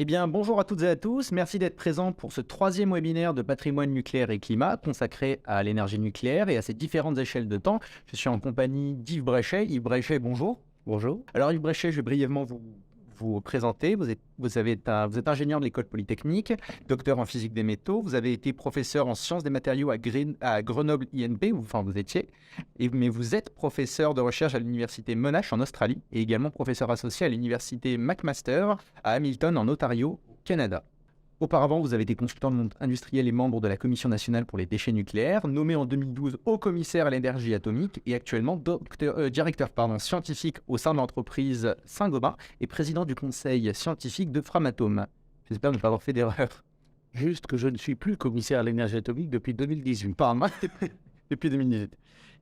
Eh bien, bonjour à toutes et à tous. Merci d'être présents pour ce troisième webinaire de patrimoine nucléaire et climat consacré à l'énergie nucléaire et à ses différentes échelles de temps. Je suis en compagnie d'Yves Bréchet. Yves Bréchet, bonjour. Bonjour. Alors, Yves Bréchet, je vais brièvement vous présenter. Vous êtes ingénieur de l'école polytechnique, docteur en physique des métaux. Vous avez été professeur en sciences des matériaux à Grenoble INP, vous étiez, mais vous êtes professeur de recherche à l'université Monash en Australie et également professeur associé à l'université McMaster à Hamilton en Ontario, au Canada. Auparavant, vous avez été consultant de monde industriel et membre de la Commission nationale pour les déchets nucléaires, nommé en 2012 haut commissaire à l'énergie atomique et actuellement directeur scientifique au sein de l'entreprise Saint-Gobain et président du conseil scientifique de Framatome. J'espère ne pas avoir fait d'erreur. Juste que je ne suis plus commissaire à l'énergie atomique depuis 2018. Pardon, depuis 2018.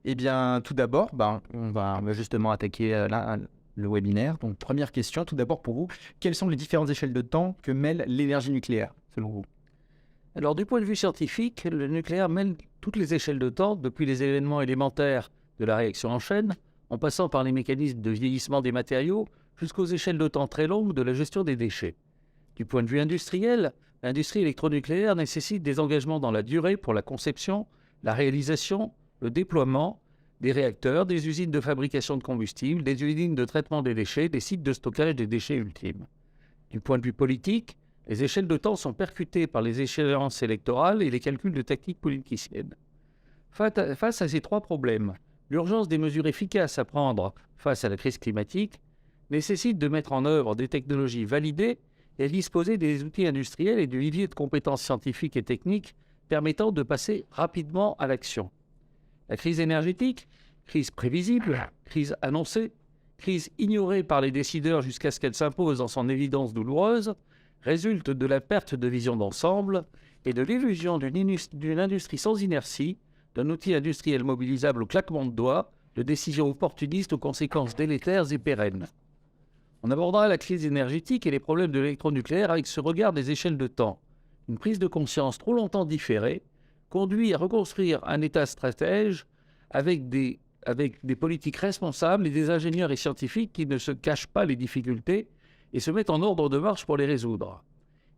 Eh bien, tout d'abord, on va justement attaquer le webinaire. Donc, première question, tout d'abord pour vous, quelles sont les différentes échelles de temps que mêle l'énergie nucléaire, selon vous? Alors, du point de vue scientifique, le nucléaire mêle toutes les échelles de temps, depuis les événements élémentaires de la réaction en chaîne, en passant par les mécanismes de vieillissement des matériaux, jusqu'aux échelles de temps très longues de la gestion des déchets. Du point de vue industriel, l'industrie électronucléaire nécessite des engagements dans la durée pour la conception, la réalisation, le déploiement des réacteurs, des usines de fabrication de combustible, des usines de traitement des déchets, des sites de stockage des déchets ultimes. Du point de vue politique, les échelles de temps sont percutées par les échéances électorales et les calculs de tactique politicienne. Face à ces trois problèmes, l'urgence des mesures efficaces à prendre face à la crise climatique nécessite de mettre en œuvre des technologies validées et disposer des outils industriels et du vivier de compétences scientifiques et techniques permettant de passer rapidement à l'action. La crise énergétique, crise prévisible, crise annoncée, crise ignorée par les décideurs jusqu'à ce qu'elle s'impose dans son évidence douloureuse, résulte de la perte de vision d'ensemble et de l'illusion d'une industrie sans inertie, d'un outil industriel mobilisable au claquement de doigts, de décisions opportunistes aux conséquences délétères et pérennes. On abordera la crise énergétique et les problèmes de l'électronucléaire avec ce regard des échelles de temps. Une prise de conscience trop longtemps différée conduit à reconstruire un État stratège avec des politiques responsables et des ingénieurs et scientifiques qui ne se cachent pas les difficultés et se mettent en ordre de marche pour les résoudre.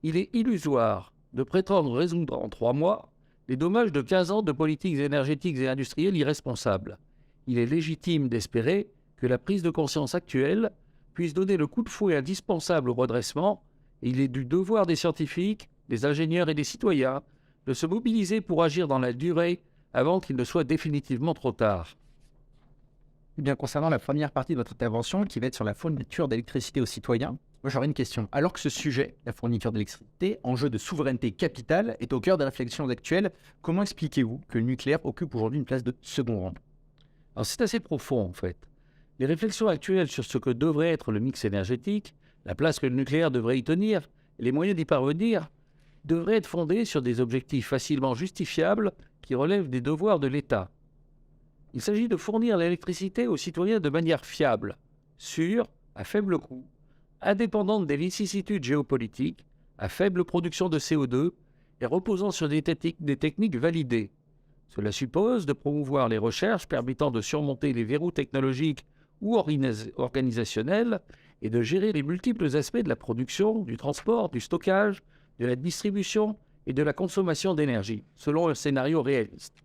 Il est illusoire de prétendre résoudre en 3 mois les dommages de 15 ans de politiques énergétiques et industrielles irresponsables. Il est légitime d'espérer que la prise de conscience actuelle puisse donner le coup de fouet indispensable au redressement, et il est du devoir des scientifiques, des ingénieurs et des citoyens de se mobiliser pour agir dans la durée avant qu'il ne soit définitivement trop tard. Eh bien, concernant la première partie de votre intervention, qui va être sur la fourniture d'électricité aux citoyens, moi j'aurais une question. Alors que ce sujet, la fourniture d'électricité, enjeu de souveraineté capitale, est au cœur des réflexions actuelles, comment expliquez-vous que le nucléaire occupe aujourd'hui une place de second rang? Alors c'est assez profond en fait. Les réflexions actuelles sur ce que devrait être le mix énergétique, la place que le nucléaire devrait y tenir, et les moyens d'y parvenir, devraient être fondées sur des objectifs facilement justifiables qui relèvent des devoirs de l'État. Il s'agit de fournir l'électricité aux citoyens de manière fiable, sûre, à faible coût, indépendante des vicissitudes géopolitiques, à faible production de CO2 et reposant sur des techniques validées. Cela suppose de promouvoir les recherches permettant de surmonter les verrous technologiques ou organisationnels et de gérer les multiples aspects de la production, du transport, du stockage, de la distribution et de la consommation d'énergie, selon un scénario réaliste.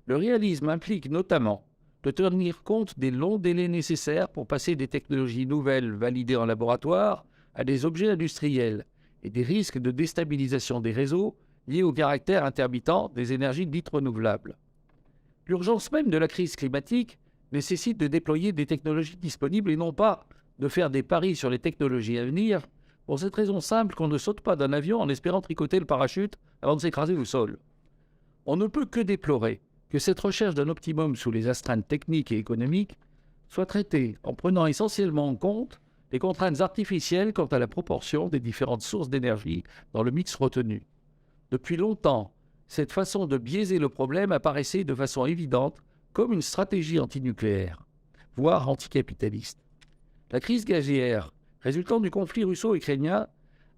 Le réalisme implique notamment de tenir compte des longs délais nécessaires pour passer des technologies nouvelles validées en laboratoire à des objets industriels et des risques de déstabilisation des réseaux liés au caractère intermittent des énergies dites renouvelables. L'urgence même de la crise climatique nécessite de déployer des technologies disponibles et non pas de faire des paris sur les technologies à venir, pour cette raison simple qu'on ne saute pas d'un avion en espérant tricoter le parachute avant de s'écraser au sol. On ne peut que déplorer que cette recherche d'un optimum sous les astreintes techniques et économiques soit traitée en prenant essentiellement en compte les contraintes artificielles quant à la proportion des différentes sources d'énergie dans le mix retenu. Depuis longtemps, cette façon de biaiser le problème apparaissait de façon évidente comme une stratégie antinucléaire, voire anticapitaliste. La crise gazière, résultant du conflit russo-ukrainien,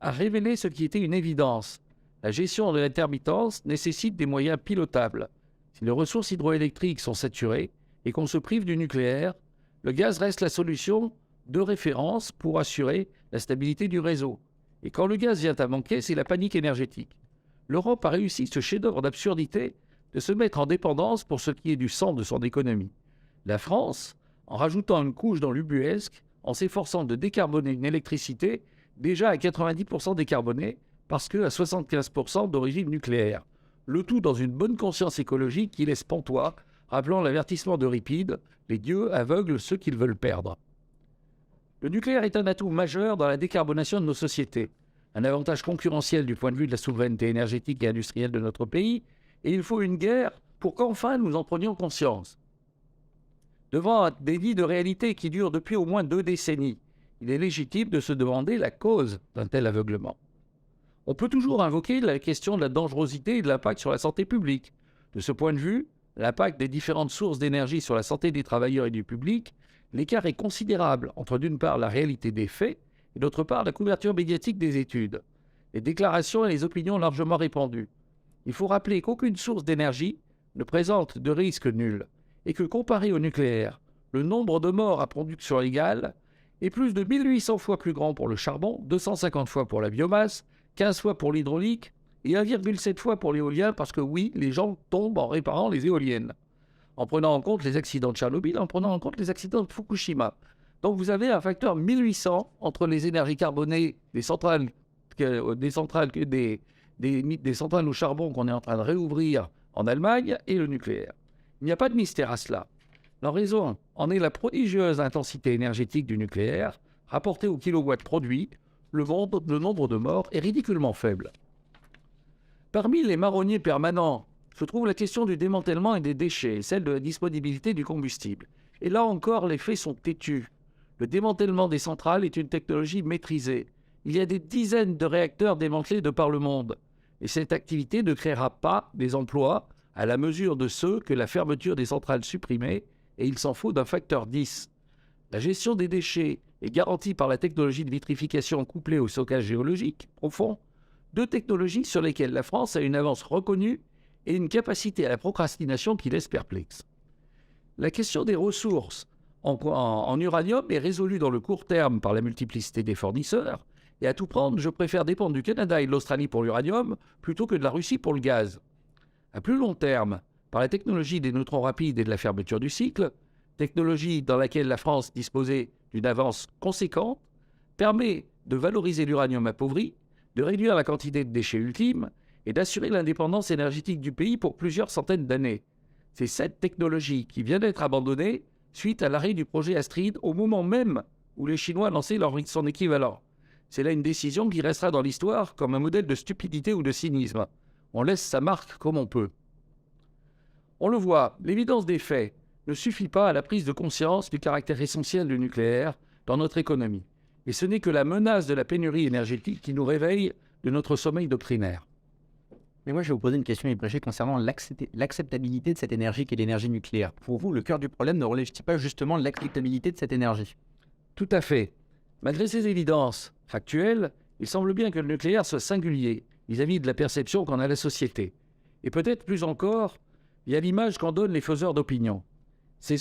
a révélé ce qui était une évidence. La gestion de l'intermittence nécessite des moyens pilotables. Si les ressources hydroélectriques sont saturées et qu'on se prive du nucléaire, le gaz reste la solution de référence pour assurer la stabilité du réseau. Et quand le gaz vient à manquer, c'est la panique énergétique. L'Europe a réussi ce chef-d'œuvre d'absurdité de se mettre en dépendance pour ce qui est du sang de son économie. La France, en rajoutant une couche dans l'ubuesque, en s'efforçant de décarboner une électricité déjà à 90% décarbonée, parce qu'à 75% d'origine nucléaire. Le tout dans une bonne conscience écologique qui laisse pantois, rappelant l'avertissement d'Euripide, les dieux aveuglent ceux qu'ils veulent perdre. Le nucléaire est un atout majeur dans la décarbonation de nos sociétés, un avantage concurrentiel du point de vue de la souveraineté énergétique et industrielle de notre pays, et il faut une guerre pour qu'enfin nous en prenions conscience. Devant un déni de réalité qui dure depuis au moins 2 décennies, il est légitime de se demander la cause d'un tel aveuglement. On peut toujours invoquer la question de la dangerosité et de l'impact sur la santé publique. De ce point de vue, l'impact des différentes sources d'énergie sur la santé des travailleurs et du public, l'écart est considérable entre d'une part la réalité des faits et d'autre part la couverture médiatique des études, les déclarations et les opinions largement répandues. Il faut rappeler qu'aucune source d'énergie ne présente de risque nul et que comparé au nucléaire, le nombre de morts à production égale est plus de 1800 fois plus grand pour le charbon, 250 fois pour la biomasse, 15 fois pour l'hydraulique et 1,7 fois pour l'éolien parce que oui, les gens tombent en réparant les éoliennes. En prenant en compte les accidents de Tchernobyl, en prenant en compte les accidents de Fukushima. Donc vous avez un facteur 1800 entre les énergies carbonées des centrales au charbon qu'on est en train de réouvrir en Allemagne et le nucléaire. Il n'y a pas de mystère à cela. La raison en est la prodigieuse intensité énergétique du nucléaire, rapportée au kilowatt produit, le nombre de morts est ridiculement faible. Parmi les marronniers permanents se trouve la question du démantèlement et des déchets, et celle de la disponibilité du combustible. Et là encore, les faits sont têtus. Le démantèlement des centrales est une technologie maîtrisée. Il y a des dizaines de réacteurs démantelés de par le monde. Et cette activité ne créera pas des emplois à la mesure de ceux que la fermeture des centrales supprimait, et il s'en faut d'un facteur 10. La gestion des déchets est garantie par la technologie de vitrification couplée au stockage géologique profond, 2 technologies sur lesquelles la France a une avance reconnue et une capacité à la procrastination qui laisse perplexe. La question des ressources en uranium est résolue dans le court terme par la multiplicité des fournisseurs, et à tout prendre, je préfère dépendre du Canada et de l'Australie pour l'uranium plutôt que de la Russie pour le gaz. À plus long terme, par la technologie des neutrons rapides et de la fermeture du cycle, technologie dans laquelle la France disposait d'une avance conséquente, permet de valoriser l'uranium appauvri, de réduire la quantité de déchets ultimes et d'assurer l'indépendance énergétique du pays pour plusieurs centaines d'années. C'est cette technologie qui vient d'être abandonnée suite à l'arrêt du projet Astrid au moment même où les Chinois lançaient son équivalent. C'est là une décision qui restera dans l'histoire comme un modèle de stupidité ou de cynisme. On laisse sa marque comme on peut. On le voit, l'évidence des faits ne suffit pas à la prise de conscience du caractère essentiel du nucléaire dans notre économie. Et ce n'est que la menace de la pénurie énergétique qui nous réveille de notre sommeil doctrinaire. Mais moi, je vais vous poser une question, Ibrahim, concernant l'acceptabilité de cette énergie qui est l'énergie nucléaire. Pour vous, le cœur du problème ne relève-t-il pas justement l'acceptabilité de cette énergie? Tout à fait. Malgré ces évidences factuelles, il semble bien que le nucléaire soit singulier vis-à-vis de la perception qu'en a la société. Et peut-être plus encore, via l'image qu'en donnent les faiseurs d'opinion. C'est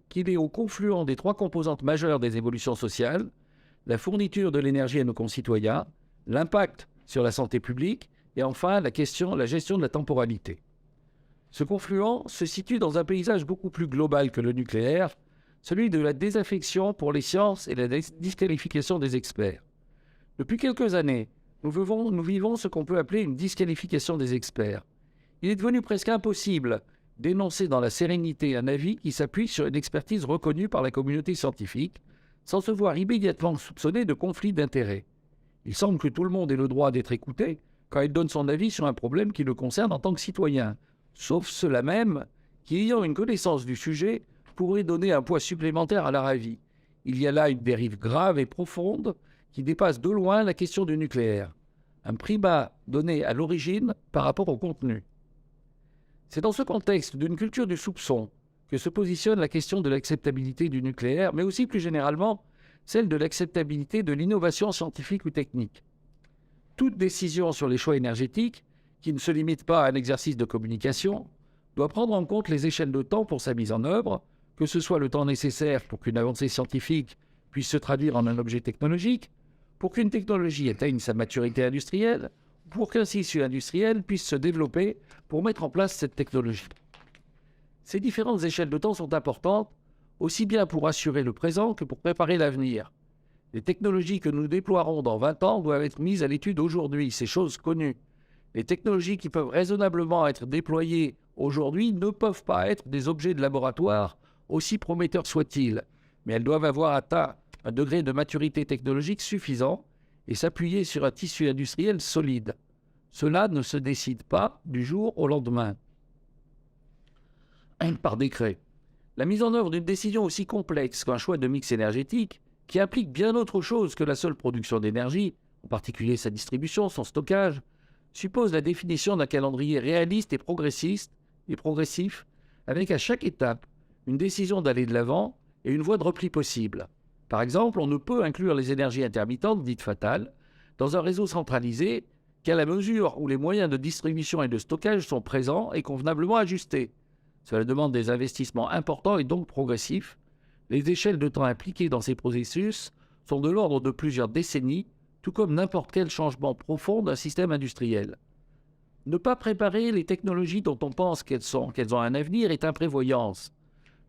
qu'il est au confluent des 3 composantes majeures des évolutions sociales, la fourniture de l'énergie à nos concitoyens, l'impact sur la santé publique, et enfin la gestion de la temporalité. Ce confluent se situe dans un paysage beaucoup plus global que le nucléaire, celui de la désaffection pour les sciences et la disqualification des experts. Depuis quelques années, nous vivons ce qu'on peut appeler une disqualification des experts. Il est devenu presque impossible d'énoncer dans la sérénité un avis qui s'appuie sur une expertise reconnue par la communauté scientifique, sans se voir immédiatement soupçonné de conflit d'intérêts. Il semble que tout le monde ait le droit d'être écouté quand il donne son avis sur un problème qui le concerne en tant que citoyen, sauf ceux-là même qui, ayant une connaissance du sujet, pourraient donner un poids supplémentaire à leur avis. Il y a là une dérive grave et profonde qui dépasse de loin la question du nucléaire. Un primat donné à l'origine par rapport au contenu. C'est dans ce contexte d'une culture du soupçon que se positionne la question de l'acceptabilité du nucléaire, mais aussi plus généralement celle de l'acceptabilité de l'innovation scientifique ou technique. Toute décision sur les choix énergétiques, qui ne se limite pas à un exercice de communication, doit prendre en compte les échelles de temps pour sa mise en œuvre, que ce soit le temps nécessaire pour qu'une avancée scientifique puisse se traduire en un objet technologique, pour qu'une technologie atteigne sa maturité industrielle, pour qu'un tissu industriel puisse se développer pour mettre en place cette technologie. Ces différentes échelles de temps sont importantes, aussi bien pour assurer le présent que pour préparer l'avenir. Les technologies que nous déploierons dans 20 ans doivent être mises à l'étude aujourd'hui, c'est chose connue. Les technologies qui peuvent raisonnablement être déployées aujourd'hui ne peuvent pas être des objets de laboratoire, aussi prometteurs soient-ils, mais elles doivent avoir atteint un degré de maturité technologique suffisant et s'appuyer sur un tissu industriel solide. Cela ne se décide pas du jour au lendemain. Par décret. La mise en œuvre d'une décision aussi complexe qu'un choix de mix énergétique, qui implique bien autre chose que la seule production d'énergie, en particulier sa distribution, son stockage, suppose la définition d'un calendrier réaliste et progressif, avec à chaque étape une décision d'aller de l'avant et une voie de repli possible. Par exemple, on ne peut inclure les énergies intermittentes, dites fatales, dans un réseau centralisé qu'à la mesure où les moyens de distribution et de stockage sont présents et convenablement ajustés. Cela demande des investissements importants et donc progressifs. Les échelles de temps impliquées dans ces processus sont de l'ordre de plusieurs décennies, tout comme n'importe quel changement profond d'un système industriel. Ne pas préparer les technologies dont on pense qu'elles ont un avenir est imprévoyance.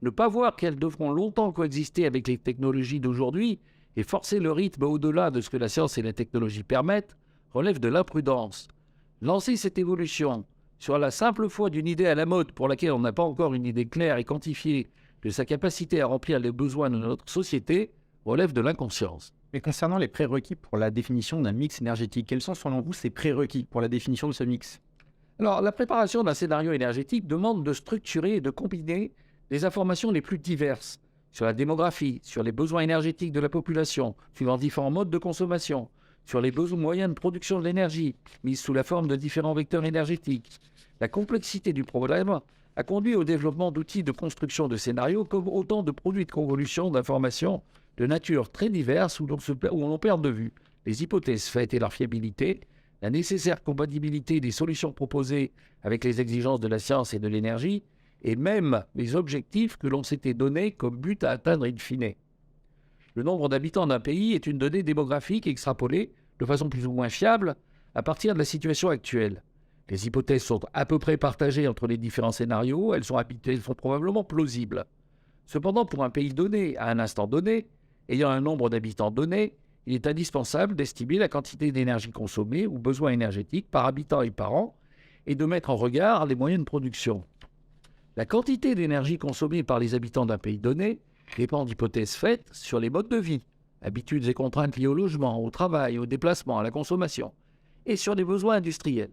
Ne pas voir qu'elles devront longtemps coexister avec les technologies d'aujourd'hui et forcer le rythme au-delà de ce que la science et la technologie permettent relève de l'imprudence. Lancer cette évolution sur la simple foi d'une idée à la mode pour laquelle on n'a pas encore une idée claire et quantifiée de sa capacité à remplir les besoins de notre société relève de l'inconscience. Mais concernant les prérequis pour la définition d'un mix énergétique, quels sont selon vous ces prérequis pour la définition de ce mix? Alors, la préparation d'un scénario énergétique demande de structurer et de combiner les informations les plus diverses sur la démographie, sur les besoins énergétiques de la population, suivant différents modes de consommation, sur les besoins moyens de production de l'énergie, mise sous la forme de différents vecteurs énergétiques. La complexité du problème a conduit au développement d'outils de construction de scénarios comme autant de produits de convolution d'informations de nature très diverses où l'on perd de vue les hypothèses faites et leur fiabilité, la nécessaire compatibilité des solutions proposées avec les exigences de la science et de l'énergie, et même les objectifs que l'on s'était donnés comme but à atteindre in fine. Le nombre d'habitants d'un pays est une donnée démographique extrapolée de façon plus ou moins fiable à partir de la situation actuelle. Les hypothèses sont à peu près partagées entre les différents scénarios, elles sont probablement plausibles. Cependant, pour un pays donné, à un instant donné, ayant un nombre d'habitants donné, il est indispensable d'estimer la quantité d'énergie consommée ou besoin énergétique par habitant et par an, et de mettre en regard les moyens de production. La quantité d'énergie consommée par les habitants d'un pays donné dépend d'hypothèses faites sur les modes de vie, habitudes et contraintes liées au logement, au travail, au déplacement, à la consommation, et sur les besoins industriels.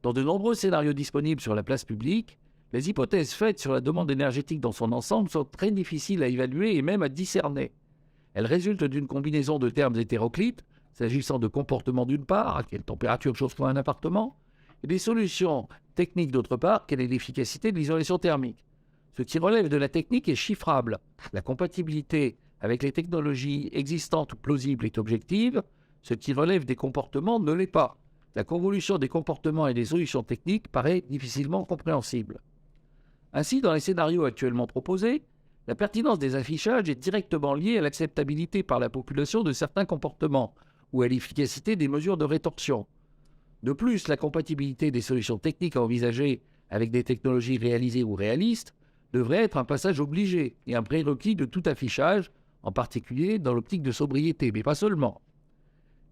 Dans de nombreux scénarios disponibles sur la place publique, les hypothèses faites sur la demande énergétique dans son ensemble sont très difficiles à évaluer et même à discerner. Elles résultent d'une combinaison de termes hétéroclites, s'agissant de comportement d'une part, à quelle température chauffe un appartement, et des solutions techniques d'autre part, quelle est l'efficacité de l'isolation thermique. Ce qui relève de la technique est chiffrable. La compatibilité avec les technologies existantes ou plausibles est objective. Ce qui relève des comportements ne l'est pas. La convolution des comportements et des solutions techniques paraît difficilement compréhensible. Ainsi, dans les scénarios actuellement proposés, la pertinence des affichages est directement liée à l'acceptabilité par la population de certains comportements ou à l'efficacité des mesures de rétorsion. De plus, la compatibilité des solutions techniques à envisager avec des technologies réalisées ou réalistes devrait être un passage obligé et un prérequis de tout affichage, en particulier dans l'optique de sobriété, mais pas seulement.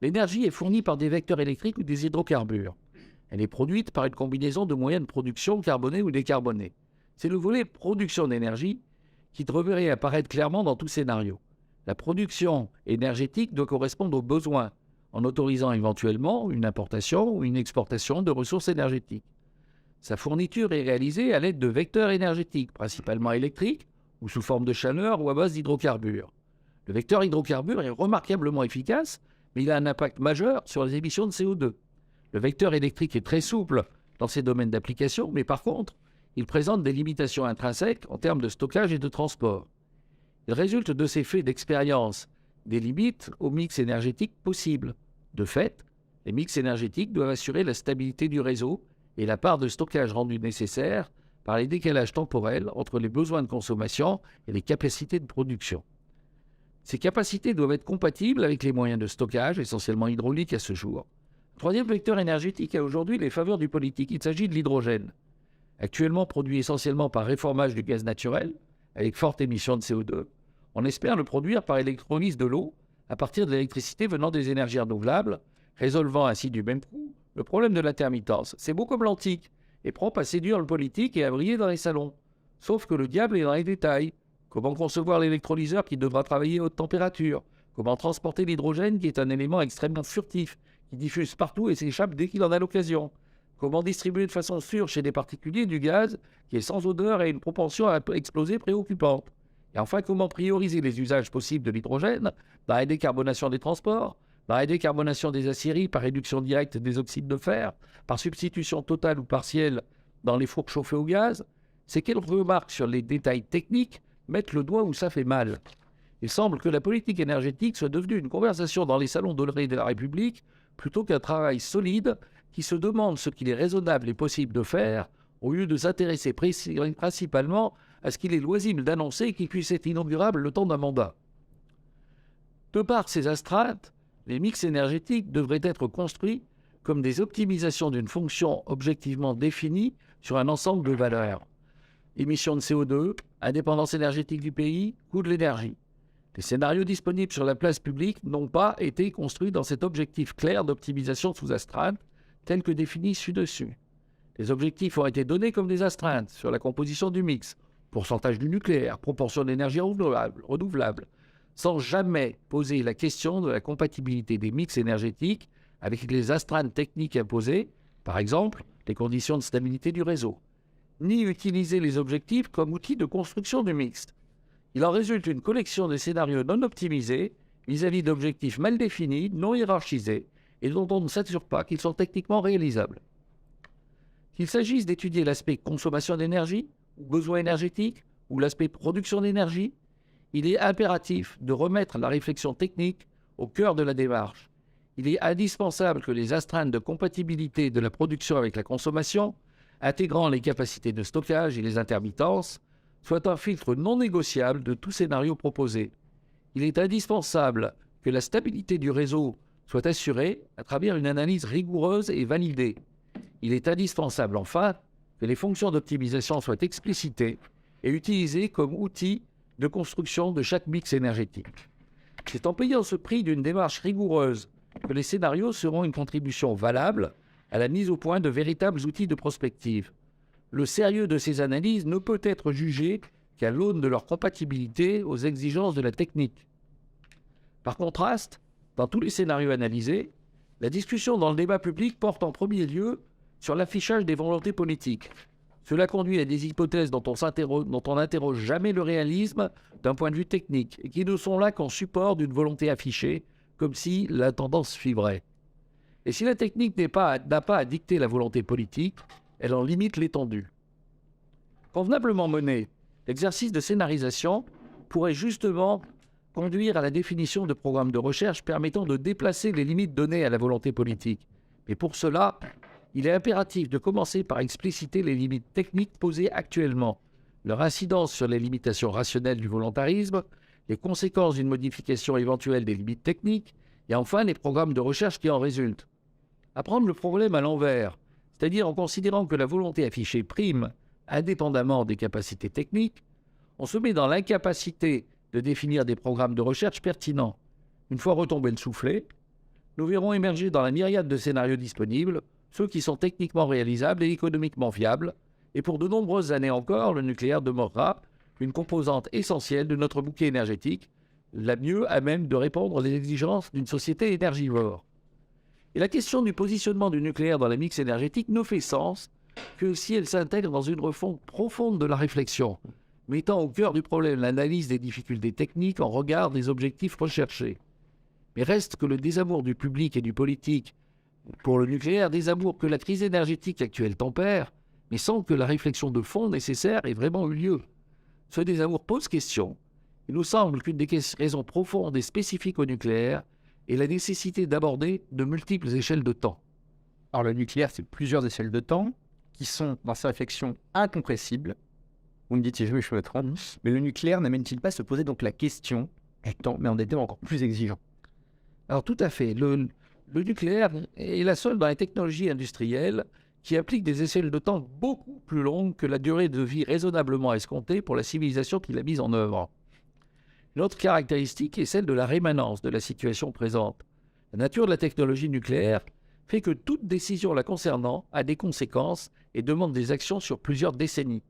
L'énergie est fournie par des vecteurs électriques ou des hydrocarbures. Elle est produite par une combinaison de moyens de production carbonés ou décarbonés. C'est le volet production d'énergie qui devrait apparaître clairement dans tout scénario. La production énergétique doit correspondre aux besoins, en autorisant éventuellement une importation ou une exportation de ressources énergétiques. Sa fourniture est réalisée à l'aide de vecteurs énergétiques, principalement électriques, ou sous forme de chaleur ou à base d'hydrocarbures. Le vecteur hydrocarbure est remarquablement efficace, mais il a un impact majeur sur les émissions de CO2. Le vecteur électrique est très souple dans ses domaines d'application, mais par contre, il présente des limitations intrinsèques en termes de stockage et de transport. Il résulte de ces faits d'expérience des limites au mix énergétique possible. De fait, les mix énergétiques doivent assurer la stabilité du réseau et la part de stockage rendue nécessaire par les décalages temporels entre les besoins de consommation et les capacités de production. Ces capacités doivent être compatibles avec les moyens de stockage, essentiellement hydrauliques à ce jour. Troisième vecteur énergétique a aujourd'hui les faveurs du politique. Il s'agit de l'hydrogène. Actuellement produit essentiellement par réformage du gaz naturel, avec forte émission de CO2, on espère le produire par électrolyse de l'eau à partir de l'électricité venant des énergies renouvelables, résolvant ainsi du même coup le problème de l'intermittence. C'est beau comme l'antique et propre à séduire le politique et à briller dans les salons. Sauf que le diable est dans les détails. Comment concevoir l'électrolyseur qui devra travailler à haute température? Comment transporter l'hydrogène qui est un élément extrêmement furtif, qui diffuse partout et s'échappe dès qu'il en a l'occasion? Comment distribuer de façon sûre chez des particuliers du gaz qui est sans odeur et une propension à exploser préoccupante? Et enfin, comment prioriser les usages possibles de l'hydrogène dans la décarbonation des transports, dans la décarbonation des aciéries par réduction directe des oxydes de fer, par substitution totale ou partielle dans les fours chauffés au gaz? Ces quelques remarques sur les détails techniques mettent le doigt où ça fait mal. Il semble que la politique énergétique soit devenue une conversation dans les salons dorés de la République plutôt qu'un travail solide qui se demande ce qu'il est raisonnable et possible de faire au lieu de s'intéresser principalement à ce qu'il est loisible d'annoncer qu'il puisse être inaugurable le temps d'un mandat. De par ces astreintes, les mix énergétiques devraient être construits comme des optimisations d'une fonction objectivement définie sur un ensemble de valeurs. Émissions de CO2, indépendance énergétique du pays, coût de l'énergie. Les scénarios disponibles sur la place publique n'ont pas été construits dans cet objectif clair d'optimisation sous astreinte, tel que défini ci-dessus. Les objectifs ont été donnés comme des astreintes sur la composition du mix, pourcentage du nucléaire, proportion d'énergie renouvelable, sans jamais poser la question de la compatibilité des mix énergétiques avec les astreintes techniques imposées, par exemple les conditions de stabilité du réseau, ni utiliser les objectifs comme outil de construction du mix. Il en résulte une collection de scénarios non optimisés vis-à-vis d'objectifs mal définis, non hiérarchisés, et dont on ne s'assure pas qu'ils sont techniquement réalisables. Qu'il s'agisse d'étudier l'aspect consommation d'énergie, ou besoin énergétique, ou l'aspect production d'énergie, il est impératif de remettre la réflexion technique au cœur de la démarche. Il est indispensable que les astreintes de compatibilité de la production avec la consommation, intégrant les capacités de stockage et les intermittences, soient un filtre non négociable de tout scénario proposé. Il est indispensable que la stabilité du réseau soit assurée à travers une analyse rigoureuse et validée. Il est indispensable enfin que les fonctions d'optimisation soient explicitées et utilisées comme outil de construction de chaque mix énergétique. C'est en payant ce prix d'une démarche rigoureuse que les scénarios seront une contribution valable à la mise au point de véritables outils de prospective. Le sérieux de ces analyses ne peut être jugé qu'à l'aune de leur compatibilité aux exigences de la technique. Par contraste, dans tous les scénarios analysés, la discussion dans le débat public porte en premier lieu sur l'affichage des volontés politiques. Cela conduit à des hypothèses dont on n'interroge jamais le réalisme d'un point de vue technique et qui ne sont là qu'en support d'une volonté affichée, comme si la tendance suivrait. Et si la technique n'a pas à dicter la volonté politique, elle en limite l'étendue. Convenablement mené, l'exercice de scénarisation pourrait justement conduire à la définition de programmes de recherche permettant de déplacer les limites données à la volonté politique. Mais pour cela, il est impératif de commencer par expliciter les limites techniques posées actuellement, leur incidence sur les limitations rationnelles du volontarisme, les conséquences d'une modification éventuelle des limites techniques, et enfin les programmes de recherche qui en résultent. Apprendre le problème à l'envers, c'est-à-dire en considérant que la volonté affichée prime indépendamment des capacités techniques, on se met dans l'incapacité de définir des programmes de recherche pertinents. Une fois retombé le soufflet, nous verrons émerger dans la myriade de scénarios disponibles ceux qui sont techniquement réalisables et économiquement viables, et pour de nombreuses années encore, le nucléaire demeurera une composante essentielle de notre bouquet énergétique, la mieux à même de répondre aux exigences d'une société énergivore. Et la question du positionnement du nucléaire dans la mix énergétique ne fait sens que si elle s'intègre dans une refonte profonde de la réflexion, mettant au cœur du problème l'analyse des difficultés techniques en regard des objectifs recherchés. Mais reste que le désamour du public et du politique pour le nucléaire, désamour que la crise énergétique actuelle tempère, mais sans que la réflexion de fond nécessaire ait vraiment eu lieu. Ce désamour pose question. Il nous semble qu'une des raisons profondes et spécifiques au nucléaire est la nécessité d'aborder de multiples échelles de temps. Alors le nucléaire, c'est plusieurs échelles de temps qui sont, dans sa réflexion, incompressibles. Vous me dites si je me trompe, mais le nucléaire n'amène-t-il pas à se poser donc la question mais on était encore plus exigeant. Alors tout à fait. Le nucléaire est la seule dans les technologies industrielles qui applique des échelles de temps beaucoup plus longues que la durée de vie raisonnablement escomptée pour la civilisation qui l'a mise en œuvre. Une autre caractéristique est celle de la rémanence de la situation présente. La nature de la technologie nucléaire fait que toute décision la concernant a des conséquences et demande des actions sur plusieurs décennies.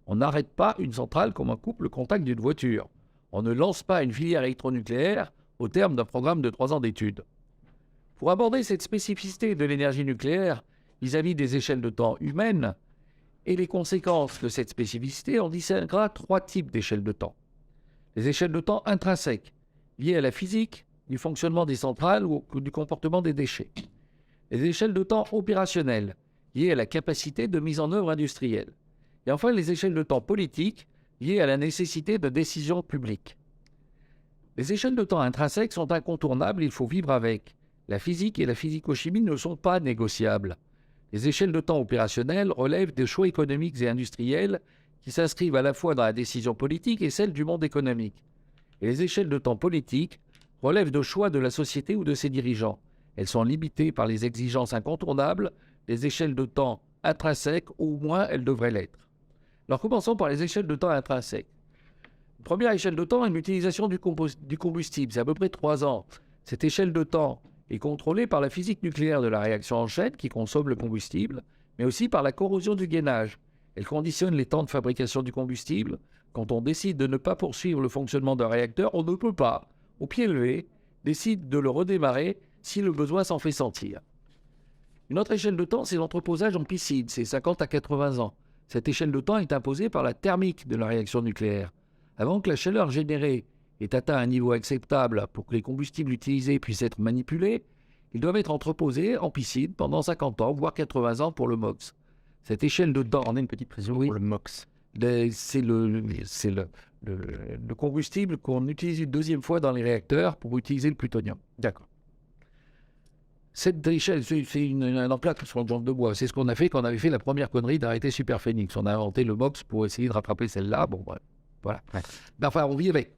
On n'arrête pas une centrale comme on coupe le contact d'une voiture. On ne lance pas une filière électronucléaire au terme d'un programme de 3 ans d'études. Pour aborder cette spécificité de l'énergie nucléaire vis-à-vis des échelles de temps humaines et les conséquences de cette spécificité, on distinguera 3 types d'échelles de temps. Les échelles de temps intrinsèques, liées à la physique, du fonctionnement des centrales ou du comportement des déchets. Les échelles de temps opérationnelles, liées à la capacité de mise en œuvre industrielle. Et enfin, les échelles de temps politiques, liées à la nécessité de décisions publiques. Les échelles de temps intrinsèques sont incontournables, il faut vivre avec. La physique et la physico-chimie ne sont pas négociables. Les échelles de temps opérationnelles relèvent des choix économiques et industriels qui s'inscrivent à la fois dans la décision politique et celle du monde économique. Et les échelles de temps politiques relèvent de choix de la société ou de ses dirigeants. Elles sont limitées par les exigences incontournables des échelles de temps intrinsèques, ou au moins elles devraient l'être. Alors commençons par les échelles de temps intrinsèques. Une première échelle de temps est l'utilisation du combustible, c'est à peu près 3 ans. Cette échelle de temps est contrôlée par la physique nucléaire de la réaction en chaîne qui consomme le combustible, mais aussi par la corrosion du gainage. Elle conditionne les temps de fabrication du combustible. Quand on décide de ne pas poursuivre le fonctionnement d'un réacteur, on ne peut pas, au pied levé, décide de le redémarrer si le besoin s'en fait sentir. Une autre échelle de temps, c'est l'entreposage en piscine, c'est 50 à 80 ans. Cette échelle de temps est imposée par la thermique de la réaction nucléaire. Avant que la chaleur générée ait atteint un niveau acceptable pour que les combustibles utilisés puissent être manipulés, ils doivent être entreposés en piscine pendant 50 ans, voire 80 ans pour le MOX. Cette échelle de temps... On a une petite précision pour le MOX. C'est le combustible qu'on utilise une deuxième fois dans les réacteurs pour utiliser le plutonium. D'accord. Cette échelle, c'est un emplâtre sur une jambe de bois. C'est ce qu'on a fait quand on avait fait la première connerie d'arrêter Superphénix. On a inventé le MOX pour essayer de rattraper celle-là. Bon, bref, voilà. Ouais. Ben, enfin, on vit avec.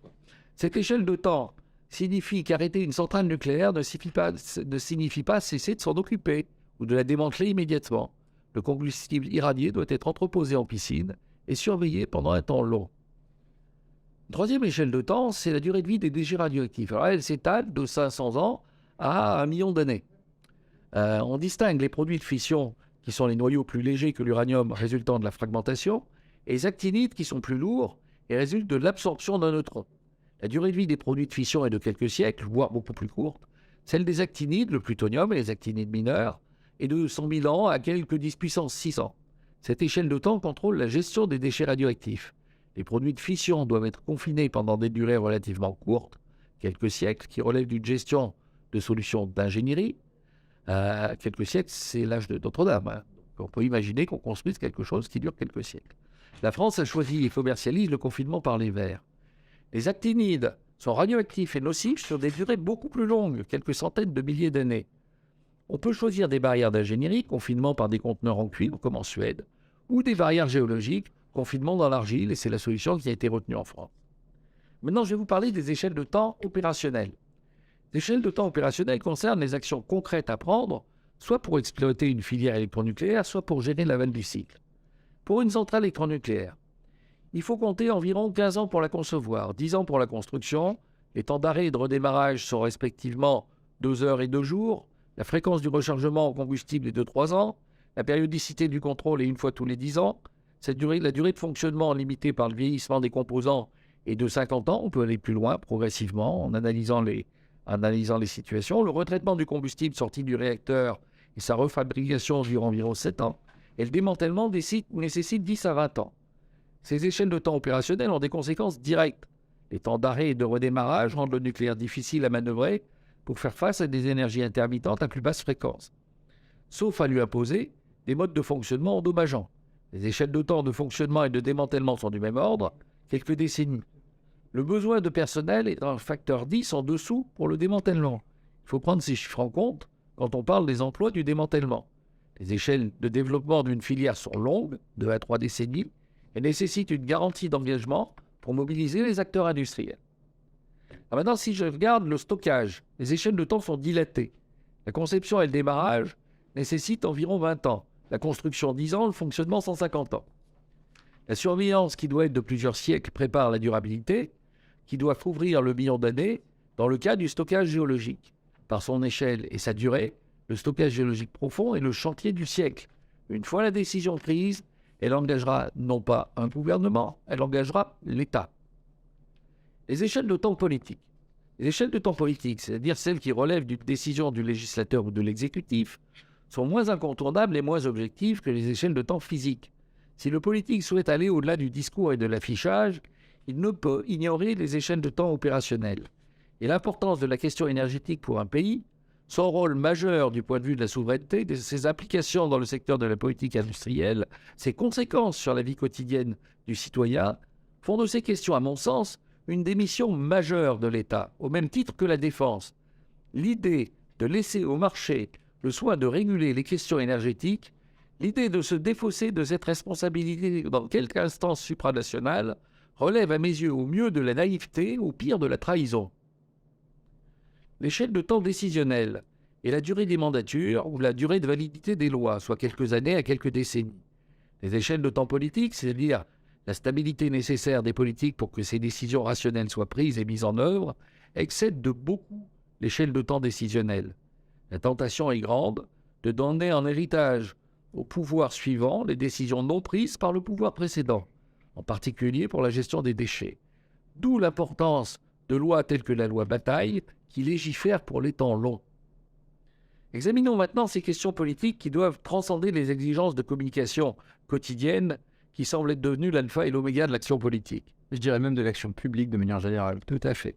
Cette échelle de temps signifie qu'arrêter une centrale nucléaire ne signifie pas cesser de s'en occuper ou de la démanteler immédiatement. Le combustible irradié doit être entreposé en piscine et surveillé pendant un temps long. Une troisième échelle de temps, c'est la durée de vie des déchets radioactifs. Alors, elle s'étale de 500 ans à 1 million d'années. On distingue les produits de fission, qui sont les noyaux plus légers que l'uranium résultant de la fragmentation, et les actinides qui sont plus lourds et résultent de l'absorption d'un neutron. La durée de vie des produits de fission est de quelques siècles, voire beaucoup plus courte. Celle des actinides, le plutonium et les actinides mineurs, est de 100 000 ans à quelques 10 puissance 600. Cette échelle de temps contrôle la gestion des déchets radioactifs. Les produits de fission doivent être confinés pendant des durées relativement courtes, quelques siècles, qui relèvent d'une gestion de solutions d'ingénierie. Quelques siècles, c'est l'âge de Notre-Dame. Hein. On peut imaginer qu'on construise quelque chose qui dure quelques siècles. La France a choisi et commercialise le confinement par les vers. Les actinides sont radioactifs et nocifs sur des durées beaucoup plus longues, quelques centaines de milliers d'années. On peut choisir des barrières d'ingénierie, confinement par des conteneurs en cuivre, comme en Suède, ou des barrières géologiques, confinement dans l'argile, et c'est la solution qui a été retenue en France. Maintenant, je vais vous parler des échelles de temps opérationnelles. Les échelles de temps opérationnelles concernent les actions concrètes à prendre, soit pour exploiter une filière électronucléaire, soit pour gérer l'aval du cycle. Pour une centrale électronucléaire, il faut compter environ 15 ans pour la concevoir, 10 ans pour la construction. Les temps d'arrêt et de redémarrage sont respectivement 2 heures et 2 jours. La fréquence du rechargement en combustible est de 3 ans. La périodicité du contrôle est 1 fois tous les 10 ans. La durée de fonctionnement limitée par le vieillissement des composants est de 50 ans. On peut aller plus loin progressivement en analysant les situations. Le retraitement du combustible sorti du réacteur et sa refabrication durent environ 7 ans. Et le démantèlement des sites nécessite 10 à 20 ans. Ces échelles de temps opérationnelles ont des conséquences directes. Les temps d'arrêt et de redémarrage rendent le nucléaire difficile à manœuvrer pour faire face à des énergies intermittentes à plus basse fréquence. Sauf à lui imposer des modes de fonctionnement endommageants. Les échelles de temps de fonctionnement et de démantèlement sont du même ordre, quelques décennies. Le besoin de personnel est un facteur 10 en dessous pour le démantèlement. Il faut prendre ces chiffres en compte quand on parle des emplois du démantèlement. Les échelles de développement d'une filière sont longues, 2 à 3 décennies, et nécessitent une garantie d'engagement pour mobiliser les acteurs industriels. Alors maintenant, si je regarde le stockage, les échelles de temps sont dilatées. La conception et le démarrage nécessitent environ 20 ans. La construction 10 ans, le fonctionnement 150 ans. La surveillance qui doit être de plusieurs siècles prépare la durabilité, qui doit couvrir le million d'années dans le cas du stockage géologique. Par son échelle et sa durée, le stockage géologique profond est le chantier du siècle. Une fois la décision prise, elle engagera non pas un gouvernement, elle engagera l'État. Les échelles de temps politiques. Les échelles de temps politiques, c'est-à-dire celles qui relèvent d'une décision du législateur ou de l'exécutif, sont moins incontournables et moins objectives que les échelles de temps physiques. Si le politique souhaite aller au-delà du discours et de l'affichage, il ne peut ignorer les échelles de temps opérationnelles. Et l'importance de la question énergétique pour un pays, son rôle majeur du point de vue de la souveraineté, de ses applications dans le secteur de la politique industrielle, ses conséquences sur la vie quotidienne du citoyen, font de ces questions, à mon sens, une des missions majeures de l'État, au même titre que la défense. L'idée de laisser au marché le soin de réguler les questions énergétiques, l'idée de se défausser de cette responsabilité dans quelque instance supranationale, relève à mes yeux au mieux de la naïveté, au pire de la trahison. L'échelle de temps décisionnelle et la durée des mandatures ou la durée de validité des lois, soit quelques années à quelques décennies. Les échelles de temps politiques, c'est-à-dire la stabilité nécessaire des politiques pour que ces décisions rationnelles soient prises et mises en œuvre, excèdent de beaucoup l'échelle de temps décisionnelle. La tentation est grande de donner en héritage au pouvoir suivant les décisions non prises par le pouvoir précédent, en particulier pour la gestion des déchets. D'où l'importance de lois telles que la loi Bataille, qui légifère pour les temps longs. Examinons maintenant ces questions politiques qui doivent transcender les exigences de communication quotidienne qui semblent être devenues l'alpha et l'oméga de l'action politique. Je dirais même de l'action publique de manière générale. Tout à fait.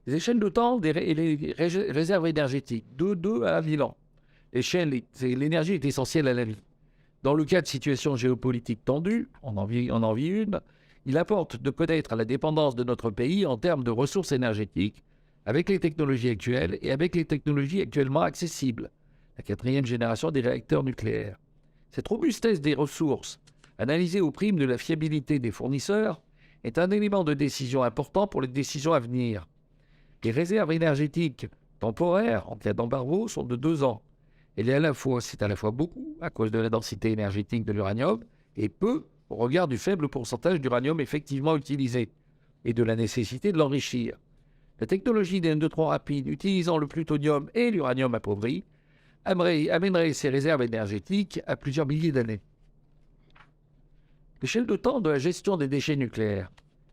Les échelles de temps et les réserves énergétiques, de 2 à 1000 ans. L'énergie est essentielle à la vie. Dans le cas de situations géopolitiques tendues, on en vit une, il importe de connaître la dépendance de notre pays en termes de ressources énergétiques, avec les technologies actuelles et avec les technologies actuellement accessibles, la 4e génération des réacteurs nucléaires. Cette robustesse des ressources, analysée au prime de la fiabilité des fournisseurs, est un élément de décision important pour les décisions à venir. Les réserves énergétiques temporaires en cas d'embargo sont de 2 ans. C'est à la fois beaucoup à cause de la densité énergétique de l'uranium et peu au regard du faible pourcentage d'uranium effectivement utilisé et de la nécessité de l'enrichir. La technologie des neutrons rapides utilisant le plutonium et l'uranium appauvri amènerait ces réserves énergétiques à plusieurs milliers d'années. L'échelle de temps de la gestion des déchets nucléaires.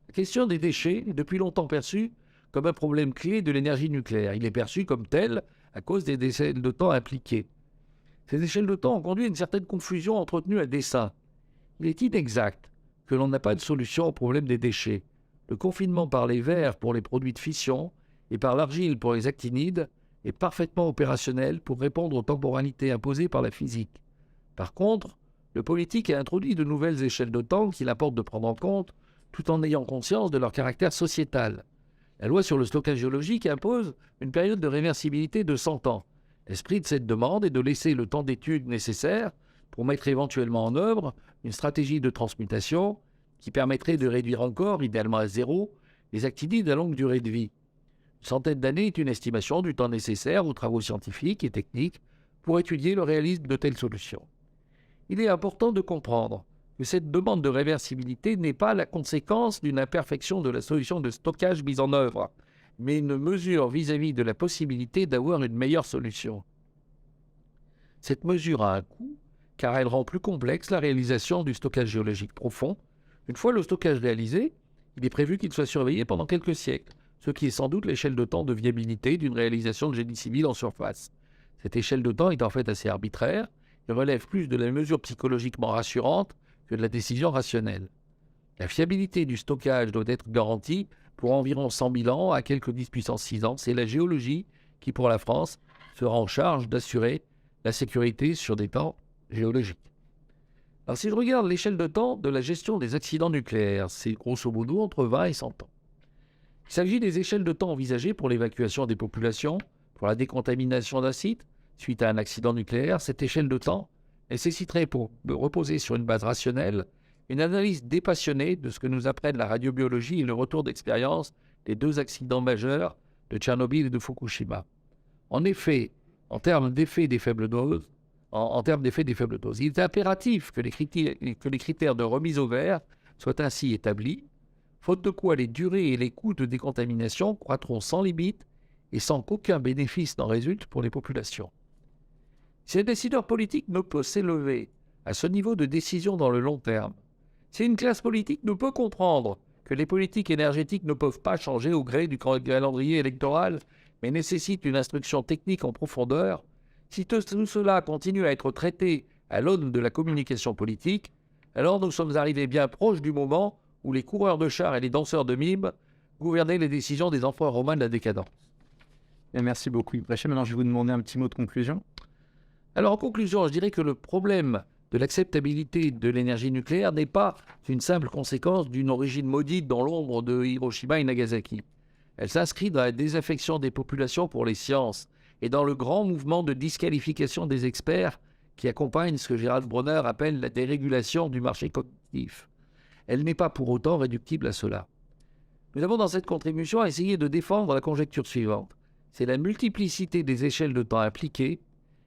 La question des déchets est depuis longtemps perçue comme un problème clé de l'énergie nucléaire. Il est perçu comme tel à cause des échelles de temps impliquées. Ces échelles de temps ont conduit à une certaine confusion entretenue à dessein. Il est inexact que l'on n'a pas de solution au problème des déchets. Le confinement par les verres pour les produits de fission et par l'argile pour les actinides est parfaitement opérationnel pour répondre aux temporalités imposées par la physique. Par contre, le politique a introduit de nouvelles échelles de temps qu'il importe de prendre en compte tout en ayant conscience de leur caractère sociétal. La loi sur le stockage géologique impose une période de réversibilité de 100 ans. L'esprit de cette demande est de laisser le temps d'étude nécessaire pour mettre éventuellement en œuvre une stratégie de transmutation qui permettrait de réduire encore, idéalement à 0, les actinides à longue durée de vie. Une centaine d'années est une estimation du temps nécessaire aux travaux scientifiques et techniques pour étudier le réalisme de telles solutions. Il est important de comprendre que cette demande de réversibilité n'est pas la conséquence d'une imperfection de la solution de stockage mise en œuvre, mais une mesure vis-à-vis de la possibilité d'avoir une meilleure solution. Cette mesure a un coût, car elle rend plus complexe la réalisation du stockage géologique profond. Une fois le stockage réalisé, il est prévu qu'il soit surveillé pendant quelques siècles, ce qui est sans doute l'échelle de temps de viabilité d'une réalisation de génie civil en surface. Cette échelle de temps est en fait assez arbitraire et relève plus de la mesure psychologiquement rassurante que de la décision rationnelle. La fiabilité du stockage doit être garantie pour environ 100 000 ans à quelques 10 puissance 6 ans. C'est la géologie qui, pour la France, sera en charge d'assurer la sécurité sur des temps géologiques. Alors si je regarde l'échelle de temps de la gestion des accidents nucléaires, c'est grosso modo entre 20 et 100 ans. Il s'agit des échelles de temps envisagées pour l'évacuation des populations, pour la décontamination d'un site, suite à un accident nucléaire. Cette échelle de temps nécessiterait, pour reposer sur une base rationnelle, une analyse dépassionnée de ce que nous apprennent la radiobiologie et le retour d'expérience les 2 accidents majeurs de Tchernobyl et de Fukushima. En effet, en termes d'effet des faibles doses, il est impératif que les critères de remise au vert soient ainsi établis, faute de quoi les durées et les coûts de décontamination croîtront sans limite et sans qu'aucun bénéfice n'en résulte pour les populations. Si un décideur politique ne peut s'élever à ce niveau de décision dans le long terme, si une classe politique ne peut comprendre que les politiques énergétiques ne peuvent pas changer au gré du calendrier électoral, mais nécessitent une instruction technique en profondeur, si tout cela continue à être traité à l'aune de la communication politique, alors nous sommes arrivés bien proches du moment où les coureurs de chars et les danseurs de mime gouvernaient les décisions des empereurs romains de la décadence. Et merci beaucoup, Yves Bréchet. Maintenant, je vais vous demander un petit mot de conclusion. Alors, en conclusion, je dirais que le problème de l'acceptabilité de l'énergie nucléaire n'est pas une simple conséquence d'une origine maudite dans l'ombre de Hiroshima et Nagasaki. Elle s'inscrit dans la désaffection des populations pour les sciences et dans le grand mouvement de disqualification des experts qui accompagne ce que Gerald Bronner appelle la dérégulation du marché cognitif. Elle n'est pas pour autant réductible à cela. Nous avons dans cette contribution essayé de défendre la conjecture suivante. C'est la multiplicité des échelles de temps appliquées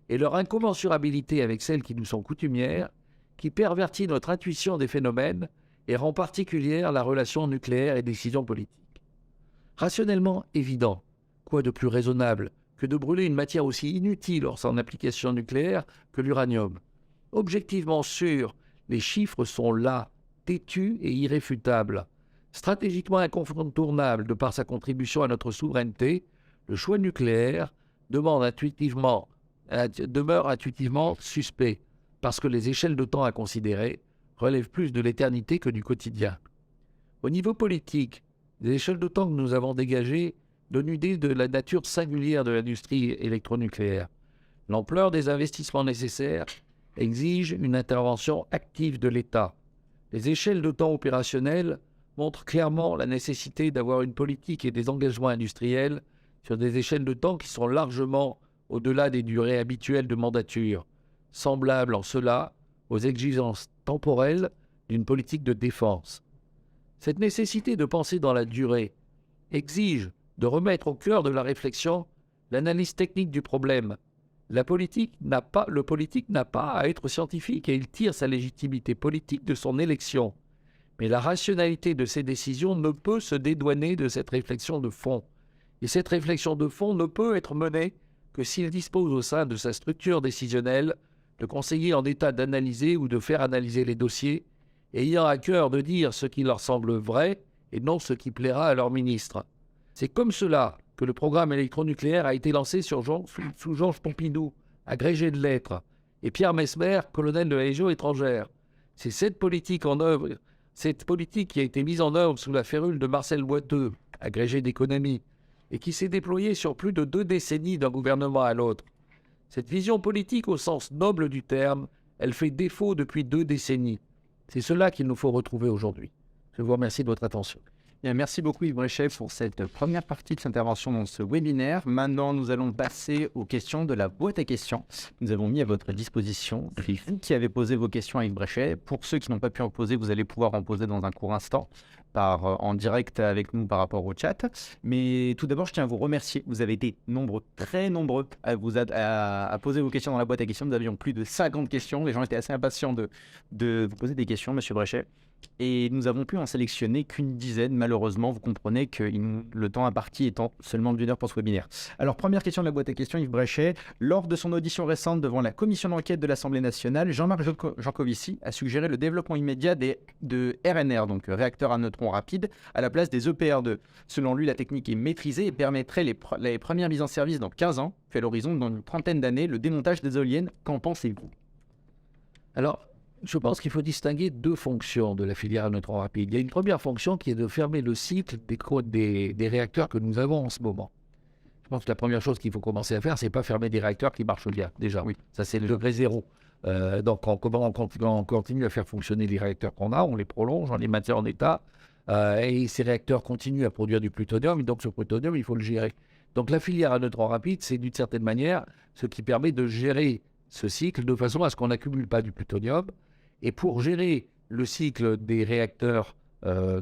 et leur incommensurabilité avec celles qui nous sont coutumières qui pervertit notre intuition des phénomènes et rend particulière la relation nucléaire et décision politique. Rationnellement évident, quoi de plus raisonnable que de brûler une matière aussi inutile hors son application nucléaire que l'uranium. Objectivement sûr, les chiffres sont là, têtus et irréfutables. Stratégiquement incontournable de par sa contribution à notre souveraineté, le choix nucléaire demeure intuitivement suspect, parce que les échelles de temps à considérer relèvent plus de l'éternité que du quotidien. Au niveau politique, les échelles de temps que nous avons dégagées donnent une idée de la nature singulière de l'industrie électronucléaire. L'ampleur des investissements nécessaires exige une intervention active de l'État. Les échelles de temps opérationnelles montrent clairement la nécessité d'avoir une politique et des engagements industriels sur des échelles de temps qui sont largement au-delà des durées habituelles de mandature, semblables en cela aux exigences temporelles d'une politique de défense. Cette nécessité de penser dans la durée exige de remettre au cœur de la réflexion l'analyse technique du problème. Le politique n'a pas à être scientifique et il tire sa légitimité politique de son élection. Mais la rationalité de ses décisions ne peut se dédouaner de cette réflexion de fond. Et cette réflexion de fond ne peut être menée que s'il dispose au sein de sa structure décisionnelle de conseillers en état d'analyser ou de faire analyser les dossiers, ayant à cœur de dire ce qui leur semble vrai et non ce qui plaira à leur ministre. C'est comme cela que le programme électronucléaire a été lancé sous Georges Pompidou, agrégé de lettres, et Pierre Messmer, colonel de la Légion étrangère. C'est cette politique qui a été mise en œuvre sous la férule de Marcel Boiteux, agrégé d'économie, et qui s'est déployée sur plus de 2 décennies d'un gouvernement à l'autre. Cette vision politique au sens noble du terme, elle fait défaut depuis 2 décennies. C'est cela qu'il nous faut retrouver aujourd'hui. Je vous remercie de votre attention. Bien, merci beaucoup Yves Bréchet pour cette première partie de cette intervention dans ce webinaire. Maintenant, nous allons passer aux questions de la boîte à questions. Nous avons mis à votre disposition. C'est vous qui avez posé vos questions à Yves Bréchet. Pour ceux qui n'ont pas pu en poser, vous allez pouvoir en poser dans un court instant en direct avec nous par rapport au chat. Mais tout d'abord, je tiens à vous remercier. Vous avez été très nombreux à poser vos questions dans la boîte à questions. Nous avions plus de 50 questions. Les gens étaient assez impatients de vous poser des questions, Monsieur Bréchet. Et nous avons pu en sélectionner qu'une dizaine. Malheureusement, vous comprenez que le temps imparti étant seulement d'1 heure pour ce webinaire. Alors, première question de la boîte à questions, Yves Bréchet. Lors de son audition récente devant la commission d'enquête de l'Assemblée nationale, Jean-Marc Jancovici a suggéré le développement immédiat de RNR, donc réacteurs à neutrons rapides, à la place des EPR2. Selon lui, la technique est maîtrisée et permettrait les premières mises en service dans 15 ans, puis à l'horizon dans une trentaine d'années, le démontage des éoliennes. Qu'en pensez-vous? Alors, je pense qu'il faut distinguer 2 fonctions de la filière à neutrons rapides. Il y a une première fonction qui est de fermer le cycle des réacteurs que nous avons en ce moment. Je pense que la première chose qu'il faut commencer à faire, c'est pas fermer des réacteurs qui marchent bien, déjà. Oui. Ça, c'est le degré zéro. Donc, on continue à faire fonctionner les réacteurs qu'on a, on les prolonge, on les maintient en état, et ces réacteurs continuent à produire du plutonium, et donc ce plutonium, il faut le gérer. Donc, la filière à neutrons rapides, c'est d'une certaine manière ce qui permet de gérer ce cycle de façon à ce qu'on n'accumule pas du plutonium. Et pour gérer le cycle des réacteurs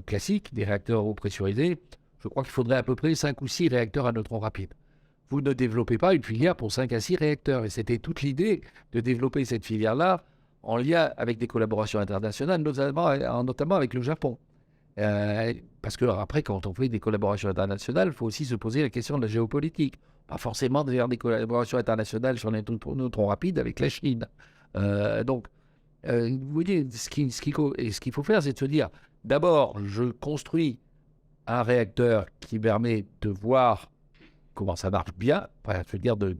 classiques, des réacteurs eau pressurisés, je crois qu'il faudrait à peu près 5 ou 6 réacteurs à neutrons rapides. Vous ne développez pas une filière pour 5 à 6 réacteurs. Et c'était toute l'idée de développer cette filière-là en lien avec des collaborations internationales, notamment avec le Japon. Parce que après, quand on fait des collaborations internationales, il faut aussi se poser la question de la géopolitique. Pas forcément de faire des collaborations internationales sur les neutrons rapides avec la Chine. Vous voyez, ce qu'il faut faire, c'est de se dire, d'abord, je construis un réacteur qui permet de voir comment ça marche bien, je veux dire de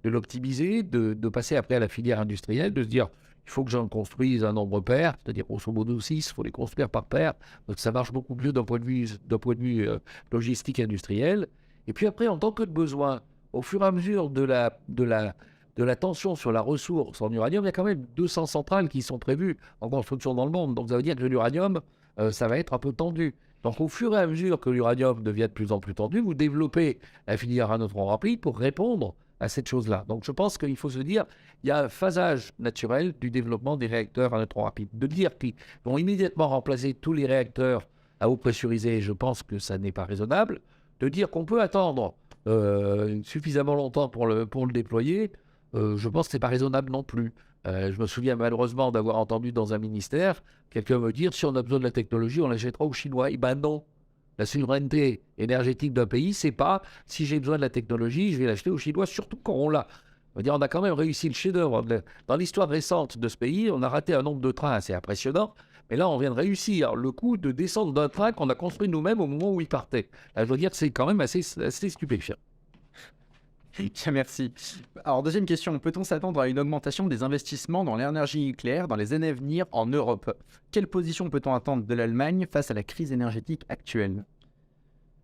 l'optimiser, de passer après à la filière industrielle, de se dire, il faut que j'en construise un nombre pair, c'est-à-dire grosso modo 6, il faut les construire par paire, donc ça marche beaucoup mieux d'un point de vue logistique industriel. Et puis après, en tant que de besoin, au fur et à mesure de la tension sur la ressource en uranium, il y a quand même 200 centrales qui sont prévues en construction dans le monde. Donc ça veut dire que l'uranium, ça va être un peu tendu. Donc au fur et à mesure que l'uranium devient de plus en plus tendu, vous développez la filière à neutrons rapides pour répondre à cette chose-là. Donc je pense qu'il faut se dire, il y a un phasage naturel du développement des réacteurs à neutrons rapides. De dire qu'ils vont immédiatement remplacer tous les réacteurs à eau pressurisée, je pense que ça n'est pas raisonnable. De dire qu'on peut attendre suffisamment longtemps pour le déployer, je pense que ce n'est pas raisonnable non plus. Je me souviens malheureusement d'avoir entendu dans un ministère quelqu'un me dire, si on a besoin de la technologie, on l'achètera aux Chinois. Eh ben non. La souveraineté énergétique d'un pays, c'est pas si j'ai besoin de la technologie, je vais l'acheter aux Chinois, surtout quand on l'a. On a quand même réussi le chef-d'œuvre. Dans l'histoire récente de ce pays, on a raté un nombre de trains assez impressionnant. Mais là, on vient de réussir le coup de descendre d'un train qu'on a construit nous-mêmes au moment où il partait. Là, je dois dire que c'est quand même assez stupéfiant. Merci. Alors, deuxième question, peut-on s'attendre à une augmentation des investissements dans l'énergie nucléaire dans les années à venir en Europe? Quelle position peut-on attendre de l'Allemagne face à la crise énergétique actuelle?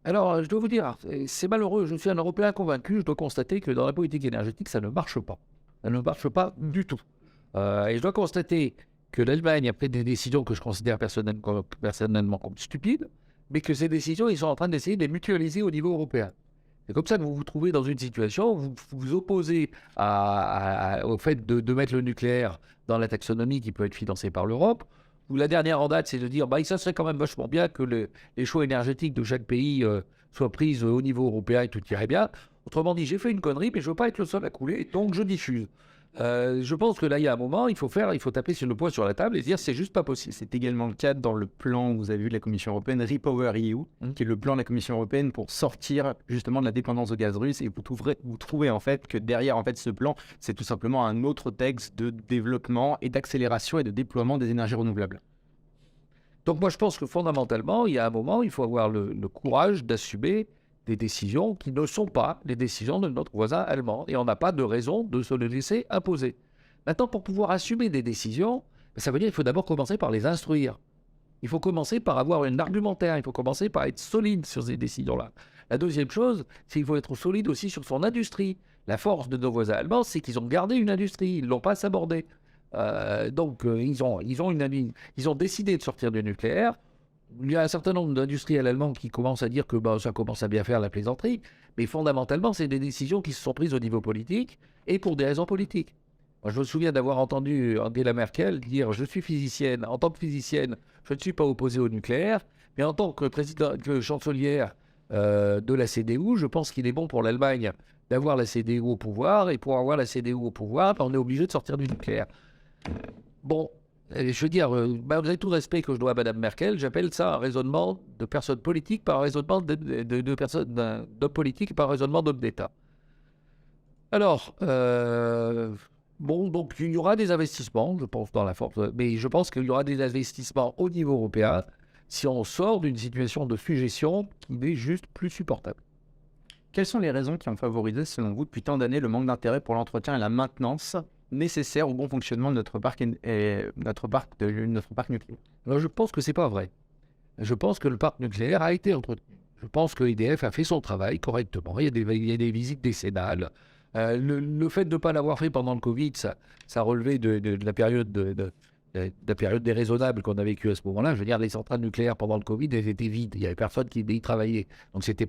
Alors, je dois vous dire, c'est malheureux, je suis un Européen convaincu, je dois constater que dans la politique énergétique, ça ne marche pas. Ça ne marche pas du tout. Et je dois constater que l'Allemagne a pris des décisions que je considère personnellement comme stupides, mais que ces décisions, ils sont en train d'essayer de les mutualiser au niveau européen. C'est comme ça que vous vous trouvez dans une situation où vous vous opposez au fait de mettre le nucléaire dans la taxonomie qui peut être financée par l'Europe, où la dernière en date, c'est de dire ça serait quand même vachement bien que les choix énergétiques de chaque pays soient pris au niveau européen et tout irait bien. Autrement dit, j'ai fait une connerie, mais je ne veux pas être le seul à couler, donc je diffuse. Je pense que là, il y a un moment, il faut taper sur le poing sur la table et dire c'est juste pas possible. C'est également le cas dans le plan, vous avez vu, de la Commission européenne, REPowerEU, qui est le plan de la Commission européenne pour sortir justement de la dépendance au gaz russe. Et vous trouvez en fait que derrière en fait ce plan, c'est tout simplement un autre texte de développement et d'accélération et de déploiement des énergies renouvelables. Donc moi, je pense que fondamentalement, il y a un moment, il faut avoir le courage d'assumer des décisions qui ne sont pas les décisions de notre voisin allemand. Et on n'a pas de raison de se les laisser imposer. Maintenant, pour pouvoir assumer des décisions, ça veut dire qu'il faut d'abord commencer par les instruire. Il faut commencer par avoir un argumentaire. Il faut commencer par être solide sur ces décisions-là. La deuxième chose, c'est qu'il faut être solide aussi sur son industrie. La force de nos voisins allemands, c'est qu'ils ont gardé une industrie. Ils ne l'ont pas sabordée. Ils ont décidé de sortir du nucléaire. Il y a un certain nombre d'industriels allemands qui commencent à dire que ça commence à bien faire la plaisanterie, mais fondamentalement, c'est des décisions qui se sont prises au niveau politique et pour des raisons politiques. Moi, je me souviens d'avoir entendu Angela Merkel dire « Je suis physicienne. En tant que physicienne, je ne suis pas opposée au nucléaire, mais en tant que chancelière de la CDU, je pense qu'il est bon pour l'Allemagne d'avoir la CDU au pouvoir, et pour avoir la CDU au pouvoir, on est obligé de sortir du nucléaire. » Bon, je veux dire, malgré tout respect que je dois à Mme Merkel, j'appelle ça un raisonnement de personnes politiques par un raisonnement d'hommes politiques par un raisonnement d'hommes d'État. Alors, donc il y aura des investissements, je pense, dans la force, mais je pense qu'il y aura des investissements au niveau européen si on sort d'une situation de sujétion qui n'est juste plus supportable. Quelles sont les raisons qui ont favorisé, selon vous, depuis tant d'années, le manque d'intérêt pour l'entretien et la maintenance nécessaire au bon fonctionnement de notre parc nucléaire? Alors, je pense que c'est pas vrai. Je pense que le parc nucléaire a été entretenu. Je pense que EDF a fait son travail correctement. Il y a des visites décennales. Le fait de ne pas l'avoir fait pendant le Covid, ça relevait de la période la période déraisonnable qu'on a vécue à ce moment-là. Je veux dire, les centrales nucléaires pendant le Covid, elles étaient vides. Il n'y avait personne qui y travaillait. Donc c'était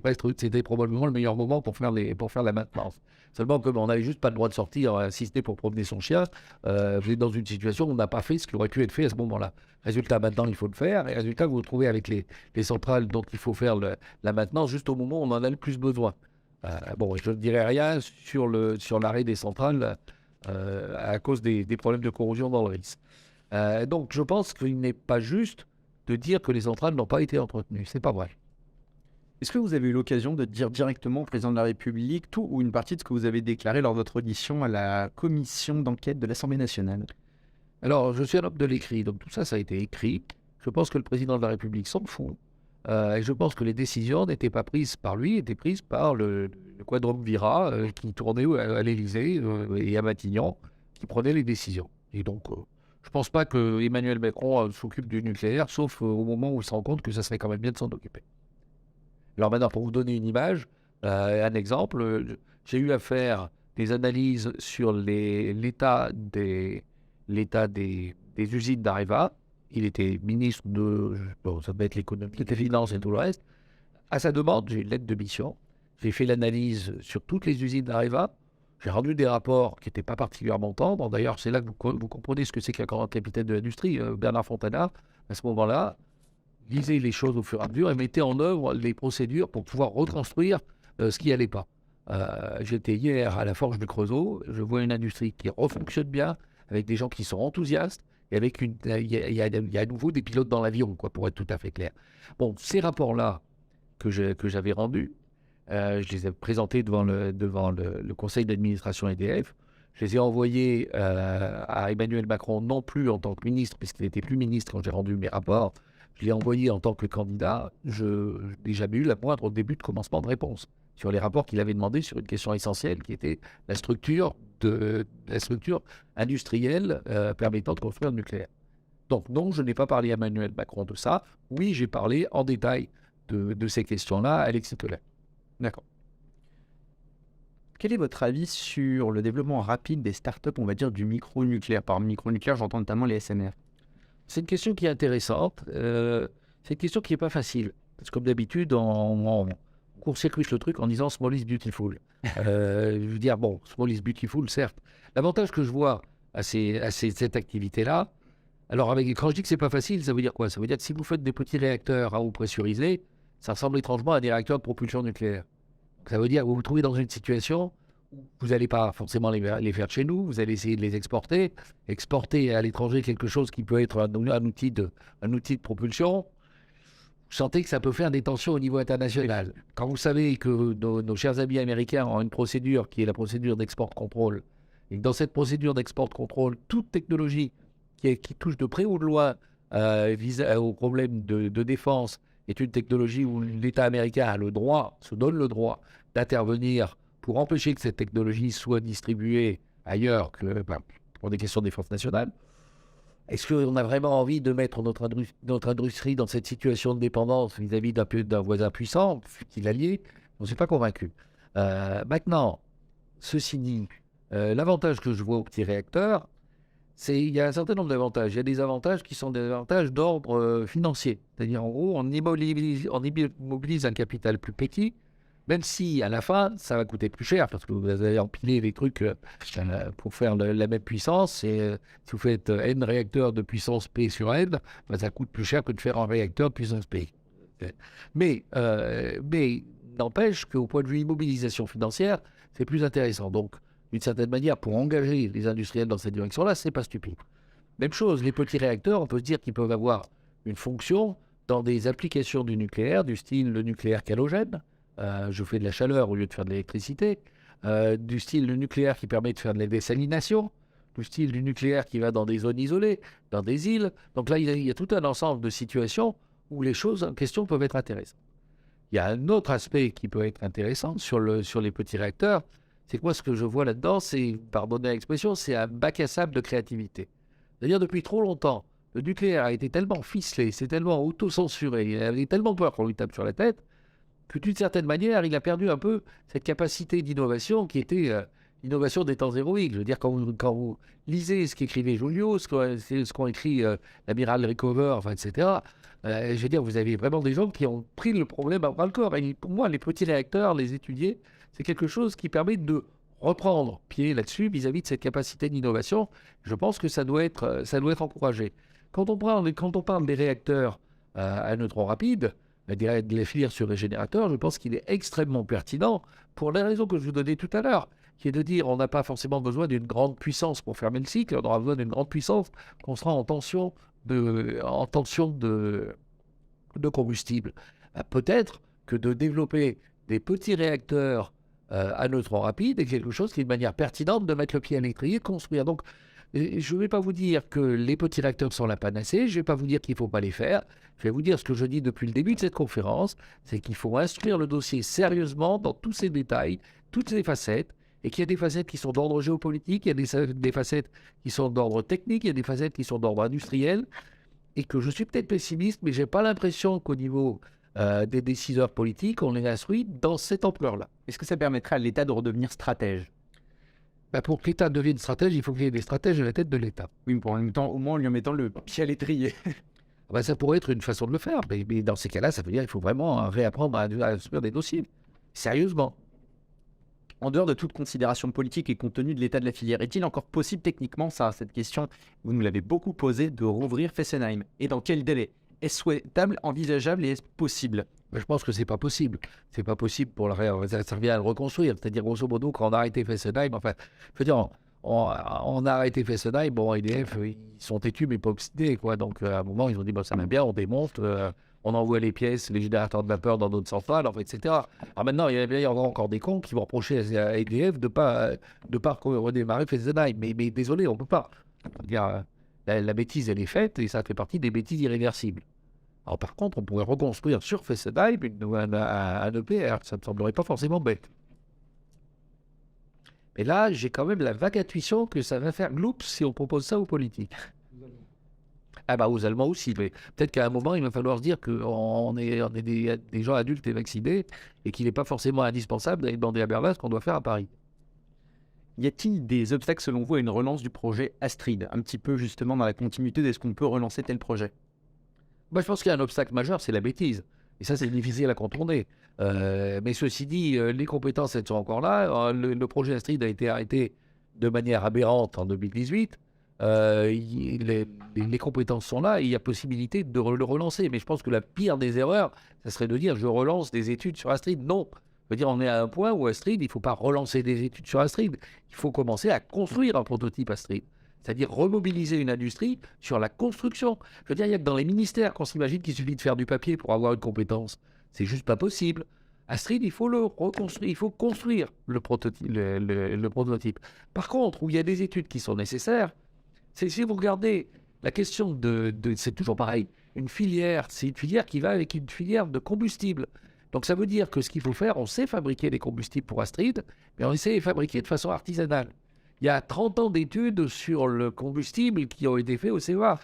probablement le meilleur moment pour faire la maintenance. Seulement, comme on n'avait juste pas le droit de sortir, si c'était pour promener son chien, vous êtes dans une situation où on n'a pas fait ce qui aurait pu être fait à ce moment-là. Résultat, maintenant, il faut le faire. Et résultat, vous vous retrouvez avec les centrales dont il faut faire la maintenance juste au moment où on en a le plus besoin. Bon, je ne dirais rien sur l'arrêt des centrales à cause des problèmes de corrosion dans le risque. Donc, je pense qu'il n'est pas juste de dire que les centrales n'ont pas été entretenues. C'est pas vrai. Est-ce que vous avez eu l'occasion de dire directement au président de la République tout ou une partie de ce que vous avez déclaré lors de votre audition à la commission d'enquête de l'Assemblée nationale? Alors, je suis un homme de l'écrit, donc tout ça, ça a été écrit. Je pense que le président de la République s'en fout. Et je pense que les décisions n'étaient pas prises par lui, étaient prises par le quadrumvirat qui tournait à l'Élysée et à Matignon, qui prenait les décisions. Et donc, je ne pense pas que Emmanuel Macron s'occupe du nucléaire, sauf au moment où il se rend compte que ça serait quand même bien de s'en occuper. Alors maintenant, pour vous donner une image, un exemple, j'ai eu à faire des analyses sur l'état des usines d'Areva. Il était ministre ça devait être l'économie, des finances et tout le reste. À sa demande, j'ai une lettre de mission. J'ai fait l'analyse sur toutes les usines d'Areva. J'ai rendu des rapports qui n'étaient pas particulièrement tendres. D'ailleurs, c'est là que vous comprenez ce que c'est qu'un grand capitaine de l'industrie, Bernard Fontana. À ce moment-là, lisez les choses au fur et à mesure et mettez en œuvre les procédures pour pouvoir reconstruire ce qui n'allait pas. J'étais hier à la Forge de Creusot. Je vois une industrie qui refonctionne bien, avec des gens qui sont enthousiastes. Et avec il y a à nouveau des pilotes dans l'avion, quoi, pour être tout à fait clair. Bon, ces rapports-là que j'avais rendus, je les ai présentés devant le conseil d'administration EDF. Je les ai envoyés à Emmanuel Macron, non plus en tant que ministre, puisqu'il n'était plus ministre quand j'ai rendu mes rapports. Je l'ai envoyé en tant que candidat. Je n'ai jamais eu la moindre début de commencement de réponse sur les rapports qu'il avait demandé sur une question essentielle qui était la structure industrielle permettant de construire le nucléaire. Donc non, je n'ai pas parlé à Emmanuel Macron de ça. Oui, j'ai parlé en détail de ces questions-là à Alexis Tollet. D'accord. Quel est votre avis sur le développement rapide des startups, on va dire, du micro-nucléaire? Par micro-nucléaire, j'entends notamment les SMR. C'est une question qui est intéressante. C'est une question qui n'est pas facile. Parce que comme d'habitude, on court-circuite le truc en disant « small is beautiful ». Je veux dire, bon, small is beautiful, certes. L'avantage que je vois à cette activité-là, alors quand je dis que c'est pas facile, ça veut dire quoi? Ça veut dire que si vous faites des petits réacteurs à eau pressurisée, ça ressemble étrangement à des réacteurs de propulsion nucléaire. Donc, ça veut dire que vous vous trouvez dans une situation où vous n'allez pas forcément les faire chez nous, vous allez essayer de les exporter à l'étranger quelque chose qui peut être un outil de propulsion. Vous sentez que ça peut faire des tensions au niveau international. Quand vous savez que nos chers amis américains ont une procédure qui est la procédure d'export control, et que dans cette procédure d'export control, toute technologie qui touche de près ou de loin au problème de défense est une technologie où l'État américain se donne le droit d'intervenir pour empêcher que cette technologie soit distribuée ailleurs pour des questions de défense nationale. Est-ce qu'on a vraiment envie de mettre notre industrie dans cette situation de dépendance vis-à-vis d'un voisin puissant, fut-il allié? On ne s'est pas convaincu. Maintenant, ceci dit, l'avantage que je vois aux petits réacteurs, il y a un certain nombre d'avantages. Il y a des avantages qui sont des avantages d'ordre financier. C'est-à-dire, en gros, on immobilise un capital plus petit, même si, à la fin, ça va coûter plus cher, parce que vous allez empiler les trucs pour faire la même puissance. Et si vous faites N réacteurs de puissance P sur N, ça coûte plus cher que de faire un réacteur de puissance P. Mais n'empêche qu'au point de vue immobilisation financière, c'est plus intéressant. Donc, d'une certaine manière, pour engager les industriels dans cette direction-là, c'est pas stupide. Même chose, les petits réacteurs, on peut se dire qu'ils peuvent avoir une fonction dans des applications du nucléaire, du style le nucléaire halogène. Je fais de la chaleur au lieu de faire de l'électricité. Du style le nucléaire qui permet de faire de la désalination. Du style du nucléaire qui va dans des zones isolées, dans des îles. Donc là, il y a tout un ensemble de situations où les choses en question peuvent être intéressantes. Il y a un autre aspect qui peut être intéressant sur les petits réacteurs. C'est que moi, ce que je vois là-dedans, c'est, pardonnez l'expression, c'est un bac à sable de créativité. C'est-à-dire, depuis trop longtemps, le nucléaire a été tellement ficelé, c'est tellement auto-censuré, il avait tellement peur qu'on lui tape sur la tête, que d'une certaine manière, il a perdu un peu cette capacité d'innovation qui était l'innovation des temps héroïques. Je veux dire, quand vous lisez ce qu'écrivait Julio, ce qu'ont écrit l'amiral Rickover, enfin, etc., je veux dire, vous avez vraiment des gens qui ont pris le problème à bras-le-corps. Et pour moi, les petits réacteurs, les étudier, c'est quelque chose qui permet de reprendre pied là-dessus vis-à-vis de cette capacité d'innovation. Je pense que ça doit être encouragé. Quand on parle des réacteurs à neutrons rapides, des filières sur régénérateurs, je pense qu'il est extrêmement pertinent pour la raison que je vous donnais tout à l'heure, qui est de dire on n'a pas forcément besoin d'une grande puissance pour fermer le cycle, on aura besoin d'une grande puissance qu'on sera en tension de combustible. Peut-être que de développer des petits réacteurs à neutrons rapides est quelque chose qui est une manière pertinente de mettre le pied à l'étrier, de construire. Donc, je ne vais pas vous dire que les petits réacteurs sont la panacée, je ne vais pas vous dire qu'il ne faut pas les faire. Je vais vous dire ce que je dis depuis le début de cette conférence, c'est qu'il faut instruire le dossier sérieusement dans tous ses détails, toutes ses facettes, et qu'il y a des facettes qui sont d'ordre géopolitique, il y a des facettes qui sont d'ordre technique, il y a des facettes qui sont d'ordre industriel, et que je suis peut-être pessimiste, mais je n'ai pas l'impression qu'au niveau des décideurs politiques, on les instruit dans cette ampleur-là. Est-ce que ça permettrait à l'État de redevenir stratège? Pour que l'État devienne stratège, il faut qu'il y ait des stratèges à la tête de l'État. Oui, mais pour en même temps, au moins en lui en mettant le pied à l'étrier. Ça pourrait être une façon de le faire, mais dans ces cas-là, ça veut dire qu'il faut vraiment réapprendre à instruire des dossiers, sérieusement. En dehors de toute considération politique et compte tenu de l'état de la filière, est-il encore possible techniquement, cette question, vous nous l'avez beaucoup posée, de rouvrir Fessenheim? Et dans quel délai? Est-ce souhaitable, envisageable et est-ce possible? Je pense que c'est pas possible. C'est pas possible pour ça revient à le reconstruire. C'est-à-dire, grosso modo, quand on a arrêté Fessenheim, enfin, je veux dire, on a arrêté Fessenheim, bon, EDF, ils sont têtus, mais pas obstinés, quoi. Donc, à un moment, ils ont dit, ça va bien, on démonte, on envoie les pièces, les générateurs de vapeur dans d'autres centrales, enfin, etc. Alors maintenant, il y aura encore des cons qui vont reprocher à EDF de pas redémarrer Fessenheim. Mais désolé, on peut pas. Dire, la bêtise, elle est faite, et ça fait partie des bêtises irréversibles. Alors par contre, on pourrait reconstruire sur Fessenheim un EPR, ça ne me semblerait pas forcément bête. Mais là, j'ai quand même la vague intuition que ça va faire gloups si on propose ça aux politiques. Aux Allemands aussi, mais peut-être qu'à un moment, il va falloir se dire qu'on est des gens adultes et vaccinés et qu'il n'est pas forcément indispensable d'aller demander à Berlin ce qu'on doit faire à Paris. Y a-t-il des obstacles selon vous à une relance du projet Astrid? Un petit peu justement dans la continuité de ce qu'on peut relancer tel projet? Je pense qu'il y a un obstacle majeur, c'est la bêtise. Et ça, c'est difficile à contourner. Mais ceci dit, les compétences, elles sont encore là. Le projet Astrid a été arrêté de manière aberrante en 2018. Les compétences sont là et il y a possibilité de le relancer. Mais je pense que la pire des erreurs, ça serait de dire je relance des études sur Astrid. Non. Je veux dire, on est à un point où Astrid, il ne faut pas relancer des études sur Astrid. Il faut commencer à construire un prototype Astrid. C'est-à-dire remobiliser une industrie sur la construction. Je veux dire, il y a que dans les ministères qu'on s'imagine qu'il suffit de faire du papier pour avoir une compétence. C'est juste pas possible. Astrid, il faut le reconstruire, il faut construire le prototype. Par contre, où il y a des études qui sont nécessaires, c'est si vous regardez la question c'est toujours pareil, une filière, c'est une filière qui va avec une filière de combustible. Donc ça veut dire que ce qu'il faut faire, on sait fabriquer des combustibles pour Astrid, mais on essaie de les fabriquer de façon artisanale. Il y a 30 ans d'études sur le combustible qui ont été faits au CEA,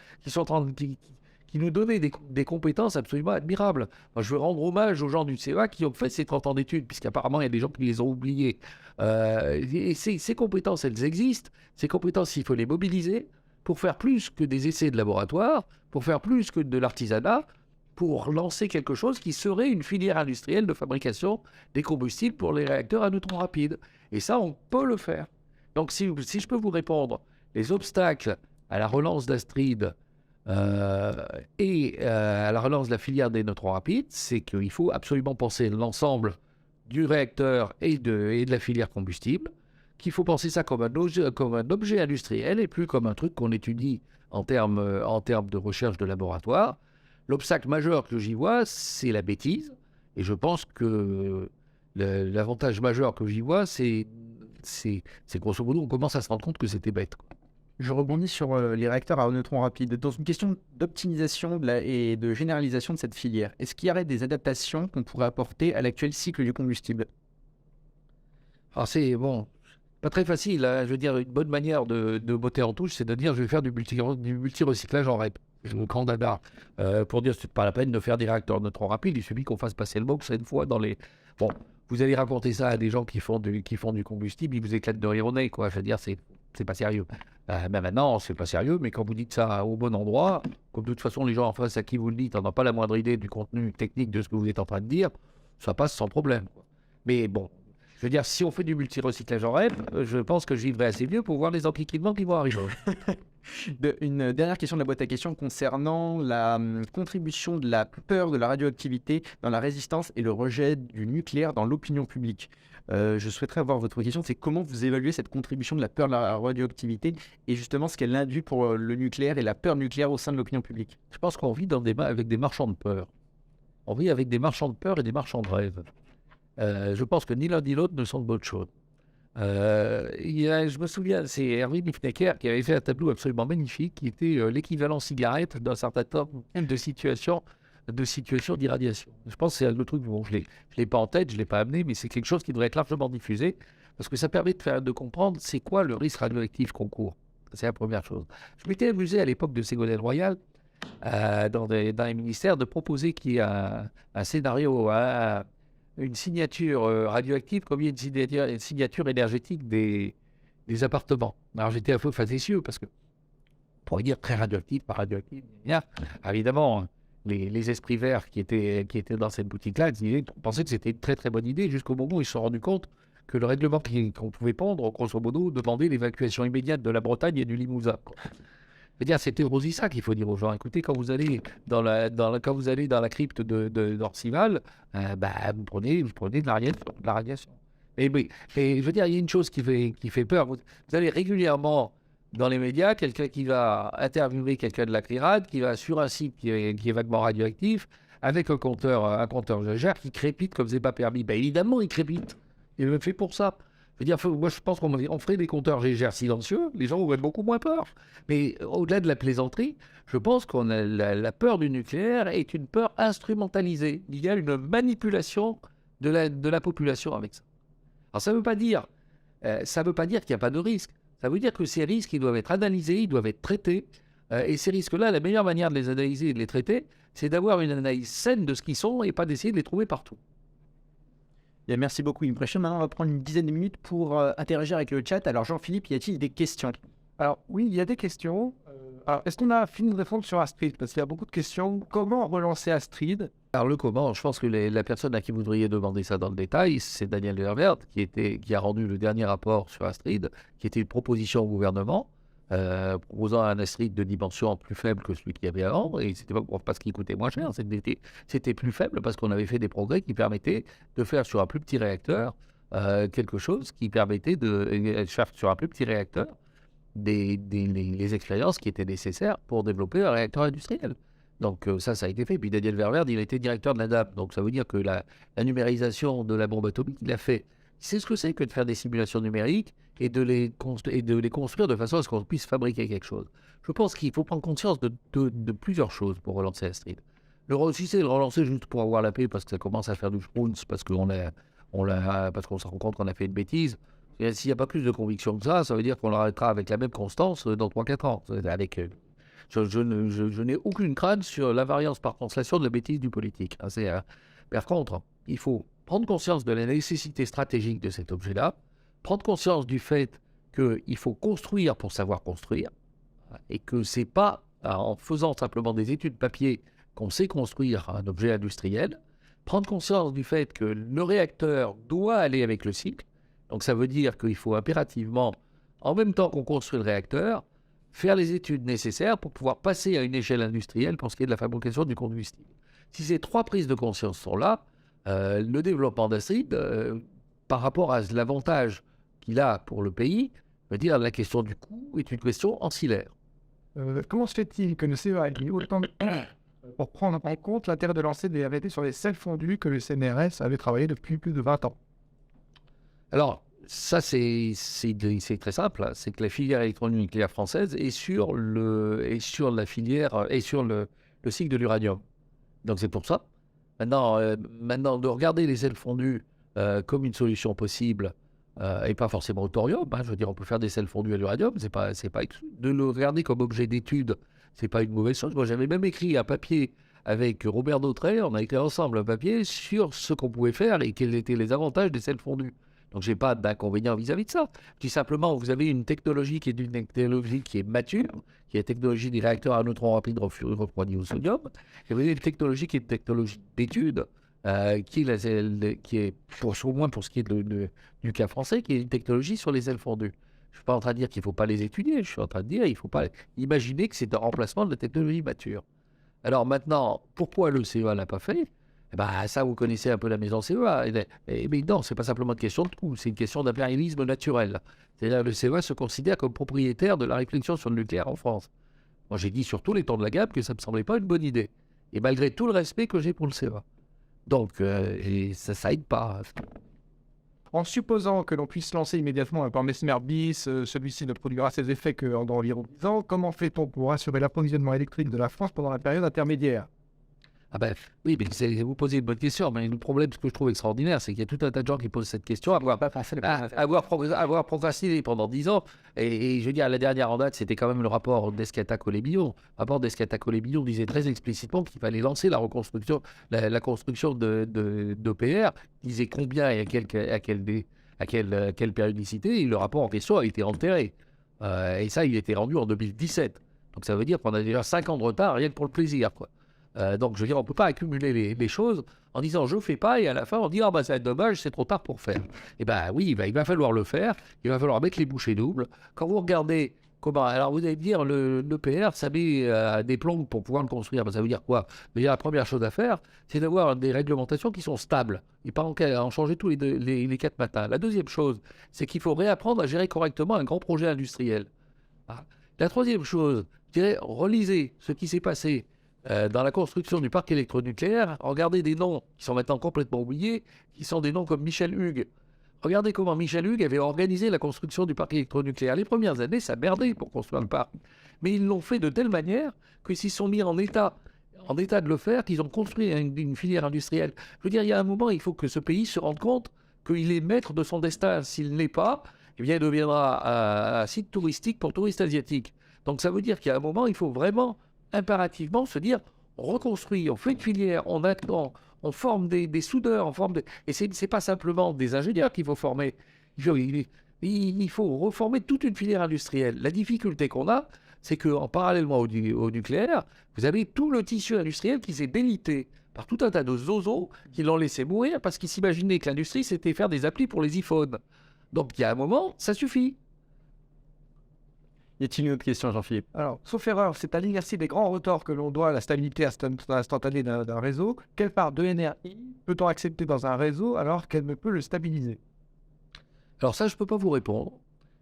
qui nous donnaient des compétences absolument admirables. Moi, je veux rendre hommage aux gens du CEA qui ont fait ces 30 ans d'études, puisqu'apparemment, il y a des gens qui les ont oubliés. Et ces compétences, elles existent. Ces compétences, il faut les mobiliser pour faire plus que des essais de laboratoire, pour faire plus que de l'artisanat, pour lancer quelque chose qui serait une filière industrielle de fabrication des combustibles pour les réacteurs à neutrons rapides. Et ça, on peut le faire. Donc, si je peux vous répondre, les obstacles à la relance d'Astrid et à la relance de la filière des neutrons rapides, c'est qu'il faut absolument penser l'ensemble du réacteur et de la filière combustible, qu'il faut penser ça comme un objet industriel et plus comme un truc qu'on étudie en termes de recherche de laboratoire. L'obstacle majeur que j'y vois, c'est la bêtise. Et je pense que l'avantage majeur que j'y vois, c'est grosso modo, on commence à se rendre compte que c'était bête, quoi. Je rebondis sur les réacteurs à neutrons rapides. Dans une question d'optimisation et de généralisation de cette filière, est-ce qu'il y aurait des adaptations qu'on pourrait apporter à l'actuel cycle du combustible? Alors c'est pas très facile, hein. Je veux dire, une bonne manière de botter en touche, c'est de dire je vais faire du multi-recyclage en REP. Le grand dada. Pour dire c'est pas la peine de faire des réacteurs neutrons rapides, il suffit qu'on fasse passer le MOX une fois dans les... Bon, vous allez raconter ça à des gens qui font du combustible, ils vous éclatent de rire au nez, quoi. Je veux dire, c'est pas sérieux. Ben maintenant, c'est pas sérieux, mais quand vous dites ça au bon endroit, comme de toute façon, les gens en face à qui vous le dites, on n'a pas la moindre idée du contenu technique de ce que vous êtes en train de dire, ça passe sans problème, quoi. Mais bon, je veux dire, si on fait du multi-recyclage en REP, je pense que je vivrai assez vieux pour voir les enquiquinements qui vont arriver. Une dernière question de la boîte à questions concernant la contribution de la peur de la radioactivité dans la résistance et le rejet du nucléaire dans l'opinion publique. Je souhaiterais avoir votre question, c'est comment vous évaluez cette contribution de la peur de la radioactivité et justement ce qu'elle induit pour le nucléaire et la peur nucléaire au sein de l'opinion publique. Je pense qu'on vit avec des marchands de peur. On vit avec des marchands de peur et des marchands de rêve. Je pense que ni l'un ni l'autre ne sont de bonnes choses. Je me souviens, c'est Erwin Liffnecker qui avait fait un tableau absolument magnifique qui était l'équivalent cigarette d'un certain nombre de situations d'irradiation. Je pense que c'est le truc, bon, je l'ai pas en tête, je ne l'ai pas amené, mais c'est quelque chose qui devrait être largement diffusé parce que ça permet de comprendre c'est quoi le risque radioactif qu'on court. C'est la première chose. Je m'étais amusé à l'époque de Ségolène Royal, dans les ministères, de proposer qu'il y ait un scénario, une signature radioactive comme il y a une signature énergétique des appartements. Alors j'étais un peu facétieux parce que, on pourrait dire très radioactif, pas radioactif, bien. Évidemment, les esprits verts qui étaient dans cette boutique-là pensaient que c'était une très très bonne idée jusqu'au moment où ils se sont rendus compte que le règlement qu'on pouvait prendre, grosso modo, demandait l'évacuation immédiate de la Bretagne et du Limousin, quoi. Je veux dire, c'était aussi ça qu'il faut dire aux gens. Écoutez, quand vous allez dans la crypte d'Orcival, vous prenez de la radiation. Mais je veux dire, il y a une chose qui fait peur. Vous allez régulièrement dans les médias, quelqu'un qui va interviewer quelqu'un de la CRIRAD, qui va sur un site qui est vaguement radioactif, avec un compteur Geiger qui crépite comme c'est pas permis. Évidemment, il crépite. Il est fait pour ça. Je veux dire, moi, je pense qu'on ferait des compteurs Geiger silencieux, les gens auraient beaucoup moins peur. Mais au-delà de la plaisanterie, je pense qu'on a la peur du nucléaire est une peur instrumentalisée. Il y a une manipulation de la population avec ça. Alors, ça ne veut pas dire qu'il n'y a pas de risque. Ça veut dire que ces risques, ils doivent être analysés, ils doivent être traités. Et ces risques-là, la meilleure manière de les analyser et de les traiter, c'est d'avoir une analyse saine de ce qu'ils sont et pas d'essayer de les trouver partout. Bien, merci beaucoup. Maintenant, on va prendre une dizaine de minutes pour interagir avec le chat. Alors, Jean-Philippe, y a-t-il des questions? Alors, oui, il y a des questions. Alors, est-ce qu'on a fini de répondre sur Astrid? Parce qu'il y a beaucoup de questions. Comment relancer Astrid? Alors, le comment, je pense que la personne à qui vous devriez demander ça dans le détail, c'est Daniel Ververt, qui a rendu le dernier rapport sur Astrid, qui était une proposition au gouvernement, proposant un Astrid de dimension plus faible que celui qu'il y avait avant, et c'était pas parce qu'il coûtait moins cher, c'était plus faible parce qu'on avait fait des progrès qui permettaient de faire sur un plus petit réacteur quelque chose qui permettait de faire sur un plus petit réacteur les expériences qui étaient nécessaires pour développer un réacteur industriel. Donc ça a été fait. Puis Daniel Ververt, il a été directeur de l'ADAP, donc ça veut dire que la numérisation de la bombe atomique, il l'a fait. Il sait ce que c'est que de faire des simulations numériques et de les construire de façon à ce qu'on puisse fabriquer quelque chose. Je pense qu'il faut prendre conscience de plusieurs choses pour relancer Astrid. Si c'est le relancer juste pour avoir la paix parce que ça commence à faire du schrounz, parce qu'on se rend compte qu'on a fait une bêtise, et s'il n'y a pas plus de conviction que ça veut dire qu'on l'arrêtera avec la même constance dans 3-4 ans. Je n'ai aucune crainte sur l'invariance par translation de la bêtise du politique. Par contre, il faut prendre conscience de la nécessité stratégique de cet objet-là, prendre conscience du fait qu'il faut construire pour savoir construire, et que ce n'est pas en faisant simplement des études papier qu'on sait construire un objet industriel, prendre conscience du fait que le réacteur doit aller avec le cycle. Donc ça veut dire qu'il faut impérativement, en même temps qu'on construit le réacteur, faire les études nécessaires pour pouvoir passer à une échelle industrielle pour ce qui est de la fabrication du combustible. Si ces trois prises de conscience sont là, le développement d'Astrid, par rapport à l'avantage qu'il a pour le pays, veut dire la question du coût est une question ancillaire. Comment se fait-il que le CEA ait mis autant de temps pour prendre en compte l'intérêt de lancer des RD sur les sels fondus que le CNRS avait travaillé depuis plus de 20 ans? Alors, ça, c'est très simple. C'est que la filière électronucléaire française est sur la filière et sur le cycle de l'uranium. Donc, c'est pour ça. Maintenant, de regarder les sels fondus comme une solution possible et pas forcément au thorium. Je veux dire, on peut faire des sels fondus à l'uranium. C'est pas exclu. De le regarder comme objet d'étude, c'est pas une mauvaise chose. Moi, j'avais même écrit un papier avec Robert Dautrey, on a écrit ensemble un papier sur ce qu'on pouvait faire et quels étaient les avantages des sels fondus. Donc, je n'ai pas d'inconvénient vis-à-vis de ça. Je dis simplement, vous avez une technologie qui est une technologie qui est mature, qui est la technologie des réacteurs à neutrons rapides refroidis au sodium, et vous avez une technologie qui est une technologie d'étude, qui est au moins pour ce qui est du cas français, qui est une technologie sur les sels fondus. Je ne suis pas en train de dire qu'il ne faut pas les étudier, je suis en train de dire qu'il ne faut pas imaginer que c'est un remplacement de la technologie mature. Alors maintenant, pourquoi le CEA ne l'a pas fait? Eh ben, ça, vous connaissez un peu la maison CEA. Mais non, ce n'est pas simplement une question de coût, c'est une question d'impérialisme naturel. C'est-à-dire que le CEA se considère comme propriétaire de la réflexion sur le nucléaire en France. Moi, j'ai dit sur tous les temps de la gamme que ça ne me semblait pas une bonne idée. Et malgré tout le respect que j'ai pour le CEA. Donc, et ça aide pas. En supposant que l'on puisse lancer immédiatement un plan Mesmer bis, celui-ci ne produira ses effets que dans environ 10 ans, comment fait-on pour assurer l'approvisionnement électrique de la France pendant la période intermédiaire? Ah ben oui, mais vous posez une bonne question, mais le problème, ce que je trouve extraordinaire, c'est qu'il y a tout un tas de gens qui posent cette question, avoir procrastiné pendant 10 ans, et je veux dire, la dernière en date, c'était quand même le rapport d'Escata-Collet-Billon. Le rapport d'Escata-Collet-Billon disait très explicitement qu'il fallait lancer la reconstruction, la construction d'EPR, disait combien et à quelle périodicité, et le rapport en question a été enterré. Et ça, il était rendu en 2017. Donc ça veut dire qu'on a déjà 5 ans de retard, rien que pour le plaisir, quoi. Donc, je veux dire, on ne peut pas accumuler les choses en disant je ne fais pas et à la fin on dit ah bah ça va être dommage, c'est trop tard pour faire. Eh bien oui, il va falloir le faire, il va falloir mettre les bouchées doubles. Quand vous regardez comment, alors vous allez me dire l'EPR, ça met des plombs pour pouvoir le construire. Ben, ça veut dire quoi? Mais la première chose à faire, c'est d'avoir des réglementations qui sont stables et pas en changer tous les 4 matins. La deuxième chose, c'est qu'il faut réapprendre à gérer correctement un grand projet industriel. Ah. La troisième chose, je dirais, relisez ce qui s'est passé dans la construction du parc électronucléaire. Regardez des noms qui sont maintenant complètement oubliés, qui sont des noms comme Michel Hugues. Regardez comment Michel Hugues avait organisé la construction du parc électronucléaire. Les premières années, ça merdait pour construire le parc. Mais ils l'ont fait de telle manière qu'ils s'y sont mis en état de le faire, qu'ils ont construit une filière industrielle. Je veux dire, il y a un moment, il faut que ce pays se rende compte qu'il est maître de son destin. S'il ne l'est pas, eh bien, il deviendra un site touristique pour touristes asiatiques. Donc ça veut dire qu'il y a un moment, il faut vraiment impérativement se dire, on reconstruit, on fait une filière, on attend, on forme des soudeurs, et c'est pas simplement des ingénieurs qu'il faut former. Il faut reformer toute une filière industrielle. La difficulté qu'on a, c'est qu'en parallèlement au nucléaire, vous avez tout le tissu industriel qui s'est délité par tout un tas de zozos qui l'ont laissé mourir parce qu'ils s'imaginaient que l'industrie, c'était faire des applis pour les iPhones. Donc il y a un moment, ça suffit. Y a-t-il une autre question, Jean-Philippe? Alors, sauf erreur, c'est à l'inertie des grands retards que l'on doit à la stabilité instantanée d'un réseau. Quelle part de NRI peut-on accepter dans un réseau alors qu'elle ne peut le stabiliser? Alors ça, je ne peux pas vous répondre.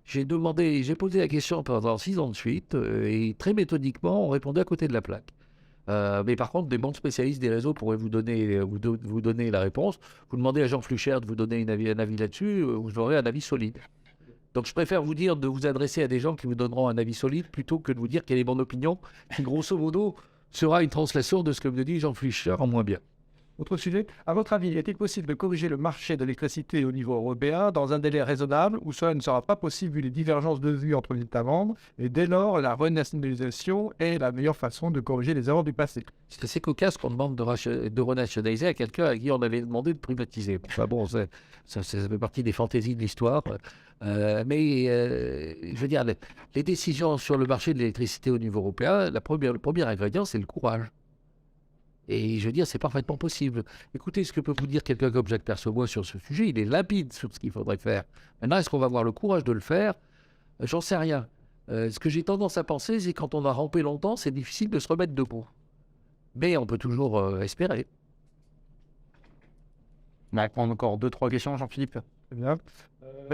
J'ai posé la question pendant 6 ans de suite et très méthodiquement, on répondait à côté de la plaque. Mais par contre, des bons spécialistes des réseaux pourraient vous donner la réponse. Vous demandez à Jean Flucher de vous donner un avis là-dessus, vous aurez un avis solide. Donc je préfère vous dire de vous adresser à des gens qui vous donneront un avis solide plutôt que de vous dire quelle est mon opinion, qui grosso modo sera une translation de ce que me dit Jean Flucher en moins bien. Autre sujet, à votre avis, est-il possible de corriger le marché de l'électricité au niveau européen dans un délai raisonnable ou cela ne sera pas possible vu les divergences de vues entre les États membres et dès lors la renationalisation est la meilleure façon de corriger les erreurs du passé? C'est assez cocasse qu'on demande de renationaliser à quelqu'un à qui on avait demandé de privatiser. Enfin bon, ça fait partie des fantaisies de l'histoire. Je veux dire, les décisions sur le marché de l'électricité au niveau européen, le premier ingrédient, c'est le courage. Et je veux dire, c'est parfaitement possible. Écoutez ce que peut vous dire quelqu'un comme Jacques Percevoix sur ce sujet. Il est limpide sur ce qu'il faudrait faire. Maintenant, est-ce qu'on va avoir le courage de le faire? J'en sais rien. Ce que j'ai tendance à penser, c'est quand on a rampé longtemps, c'est difficile de se remettre debout. Mais on peut toujours espérer. On va prendre encore 2-3 questions, Jean-Philippe. Très bien.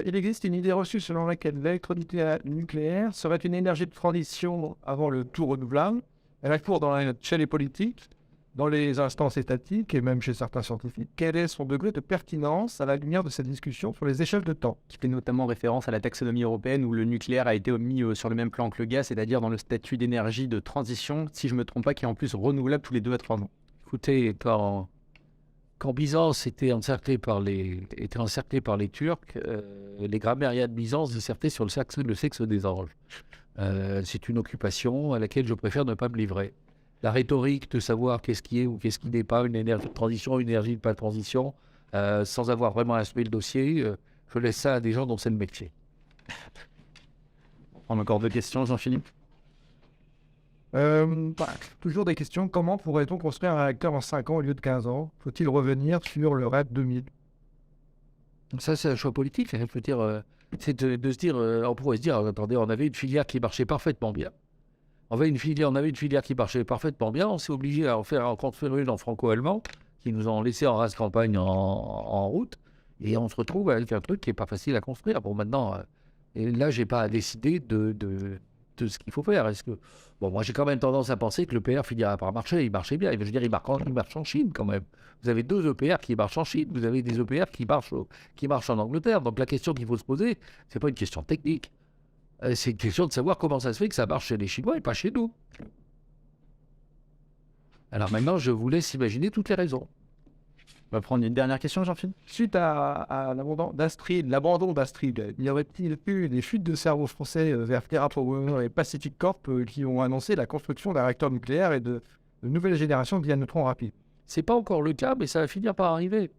Il existe une idée reçue selon laquelle l'électrolytique nucléaire serait une énergie de transition avant le tout renouvelable. Elle a cours chez les politiques, dans les instances étatiques et même chez certains scientifiques. Quel est son degré de pertinence à la lumière de cette discussion sur les échelles de temps? Qui fait notamment référence à la taxonomie européenne où le nucléaire a été mis sur le même plan que le gaz, c'est-à-dire dans le statut d'énergie de transition, si je ne me trompe pas, qui est en plus renouvelable tous les 2 à 3 ans. Écoutez, quand Byzance était encerclé par les Turcs, les grammairiens de Byzance dissertaient sur le sexe des anges. C'est une occupation à laquelle je préfère ne pas me livrer. la rhétorique de savoir qu'est-ce qui est ou qu'est-ce qui n'est pas une énergie de transition, une énergie de pas de transition, sans avoir vraiment instruit le dossier. Je laisse ça à des gens dont c'est le métier. On a encore 2 questions, Jean-Philippe. Toujours des questions. Comment pourrait-on construire un réacteur en 5 ans au lieu de 15 ans? Faut-il revenir sur le REP 2000? Ça, c'est un choix politique. Je veux dire, c'est de se dire, on pourrait se dire, attendez, on avait une filière qui marchait parfaitement bien. On avait une filière qui marchait parfaitement bien. On s'est obligé à en construire une en franco-allemand, qui nous ont laissé en race campagne en route. Et on se retrouve avec un truc qui n'est pas facile à construire. Bon, maintenant, et là, je n'ai pas à décider de ce qu'il faut faire. Bon, moi, j'ai quand même tendance à penser que le l'EPR finira par marcher. Il marchait bien. Je veux dire, il marche en Chine quand même. Vous avez 2 EPR qui marchent en Chine. Vous avez des EPR qui marchent en Angleterre. Donc, la question qu'il faut se poser, ce n'est pas une question technique. C'est une question de savoir comment ça se fait que ça marche chez les Chinois et pas chez nous. Alors maintenant, je vous laisse imaginer toutes les raisons. On va prendre une dernière question, Jean-Philippe. Suite à l'abandon d'Astrid, y aurait-il eu des fuites de cerveau français vers TerraPower et Pacific Corp qui ont annoncé la construction d'un réacteur nucléaire et de nouvelles générations via neutrons rapides? C'est pas encore le cas, mais ça va finir par arriver.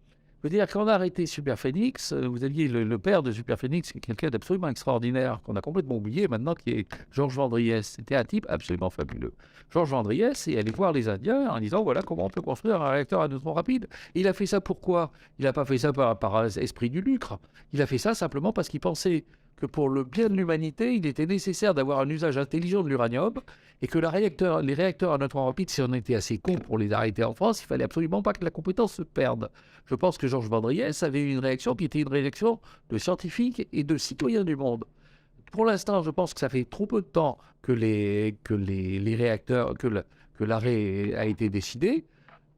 Je veux dire, quand on a arrêté Superphénix, vous aviez le père de Superphénix, qui est quelqu'un d'absolument extraordinaire, qu'on a complètement oublié maintenant, qui est Georges Vandriès. C'était un type absolument fabuleux. Georges Vandriès est allé voir les Indiens en disant, voilà comment on peut construire un réacteur à neutrons rapides. Et il a fait ça pourquoi? Il n'a pas fait ça par esprit du lucre. Il a fait ça simplement parce qu'il pensait que pour le bien de l'humanité, il était nécessaire d'avoir un usage intelligent de l'uranium et que les réacteurs à neutrons rapides, si on était assez con pour les arrêter en France, il fallait absolument pas que la compétence se perde. Je pense que Georges Vandriès avait une réaction qui était une réaction de scientifiques et de citoyens du monde. Pour l'instant, je pense que ça fait trop peu de temps que les réacteurs, que l'arrêt a été décidé.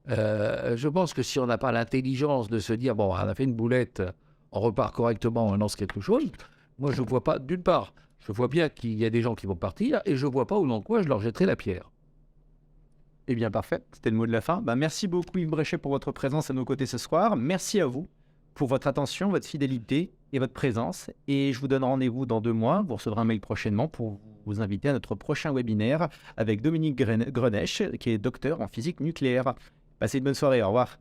Je pense que si on n'a pas l'intelligence de se dire, bon, on a fait une boulette, on repart correctement, on lance quelque chose, moi je ne vois pas, d'une part, je vois bien qu'il y a des gens qui vont partir et je ne vois pas au nom de quoi je leur jetterai la pierre. Eh bien, parfait. C'était le mot de la fin. Merci beaucoup, Yves Bréchet, pour votre présence à nos côtés ce soir. Merci à vous pour votre attention, votre fidélité et votre présence. Et je vous donne rendez-vous dans 2 mois. Vous recevrez un mail prochainement pour vous inviter à notre prochain webinaire avec Dominique Grenesch, qui est docteur en physique nucléaire. Passez une bonne soirée. Au revoir.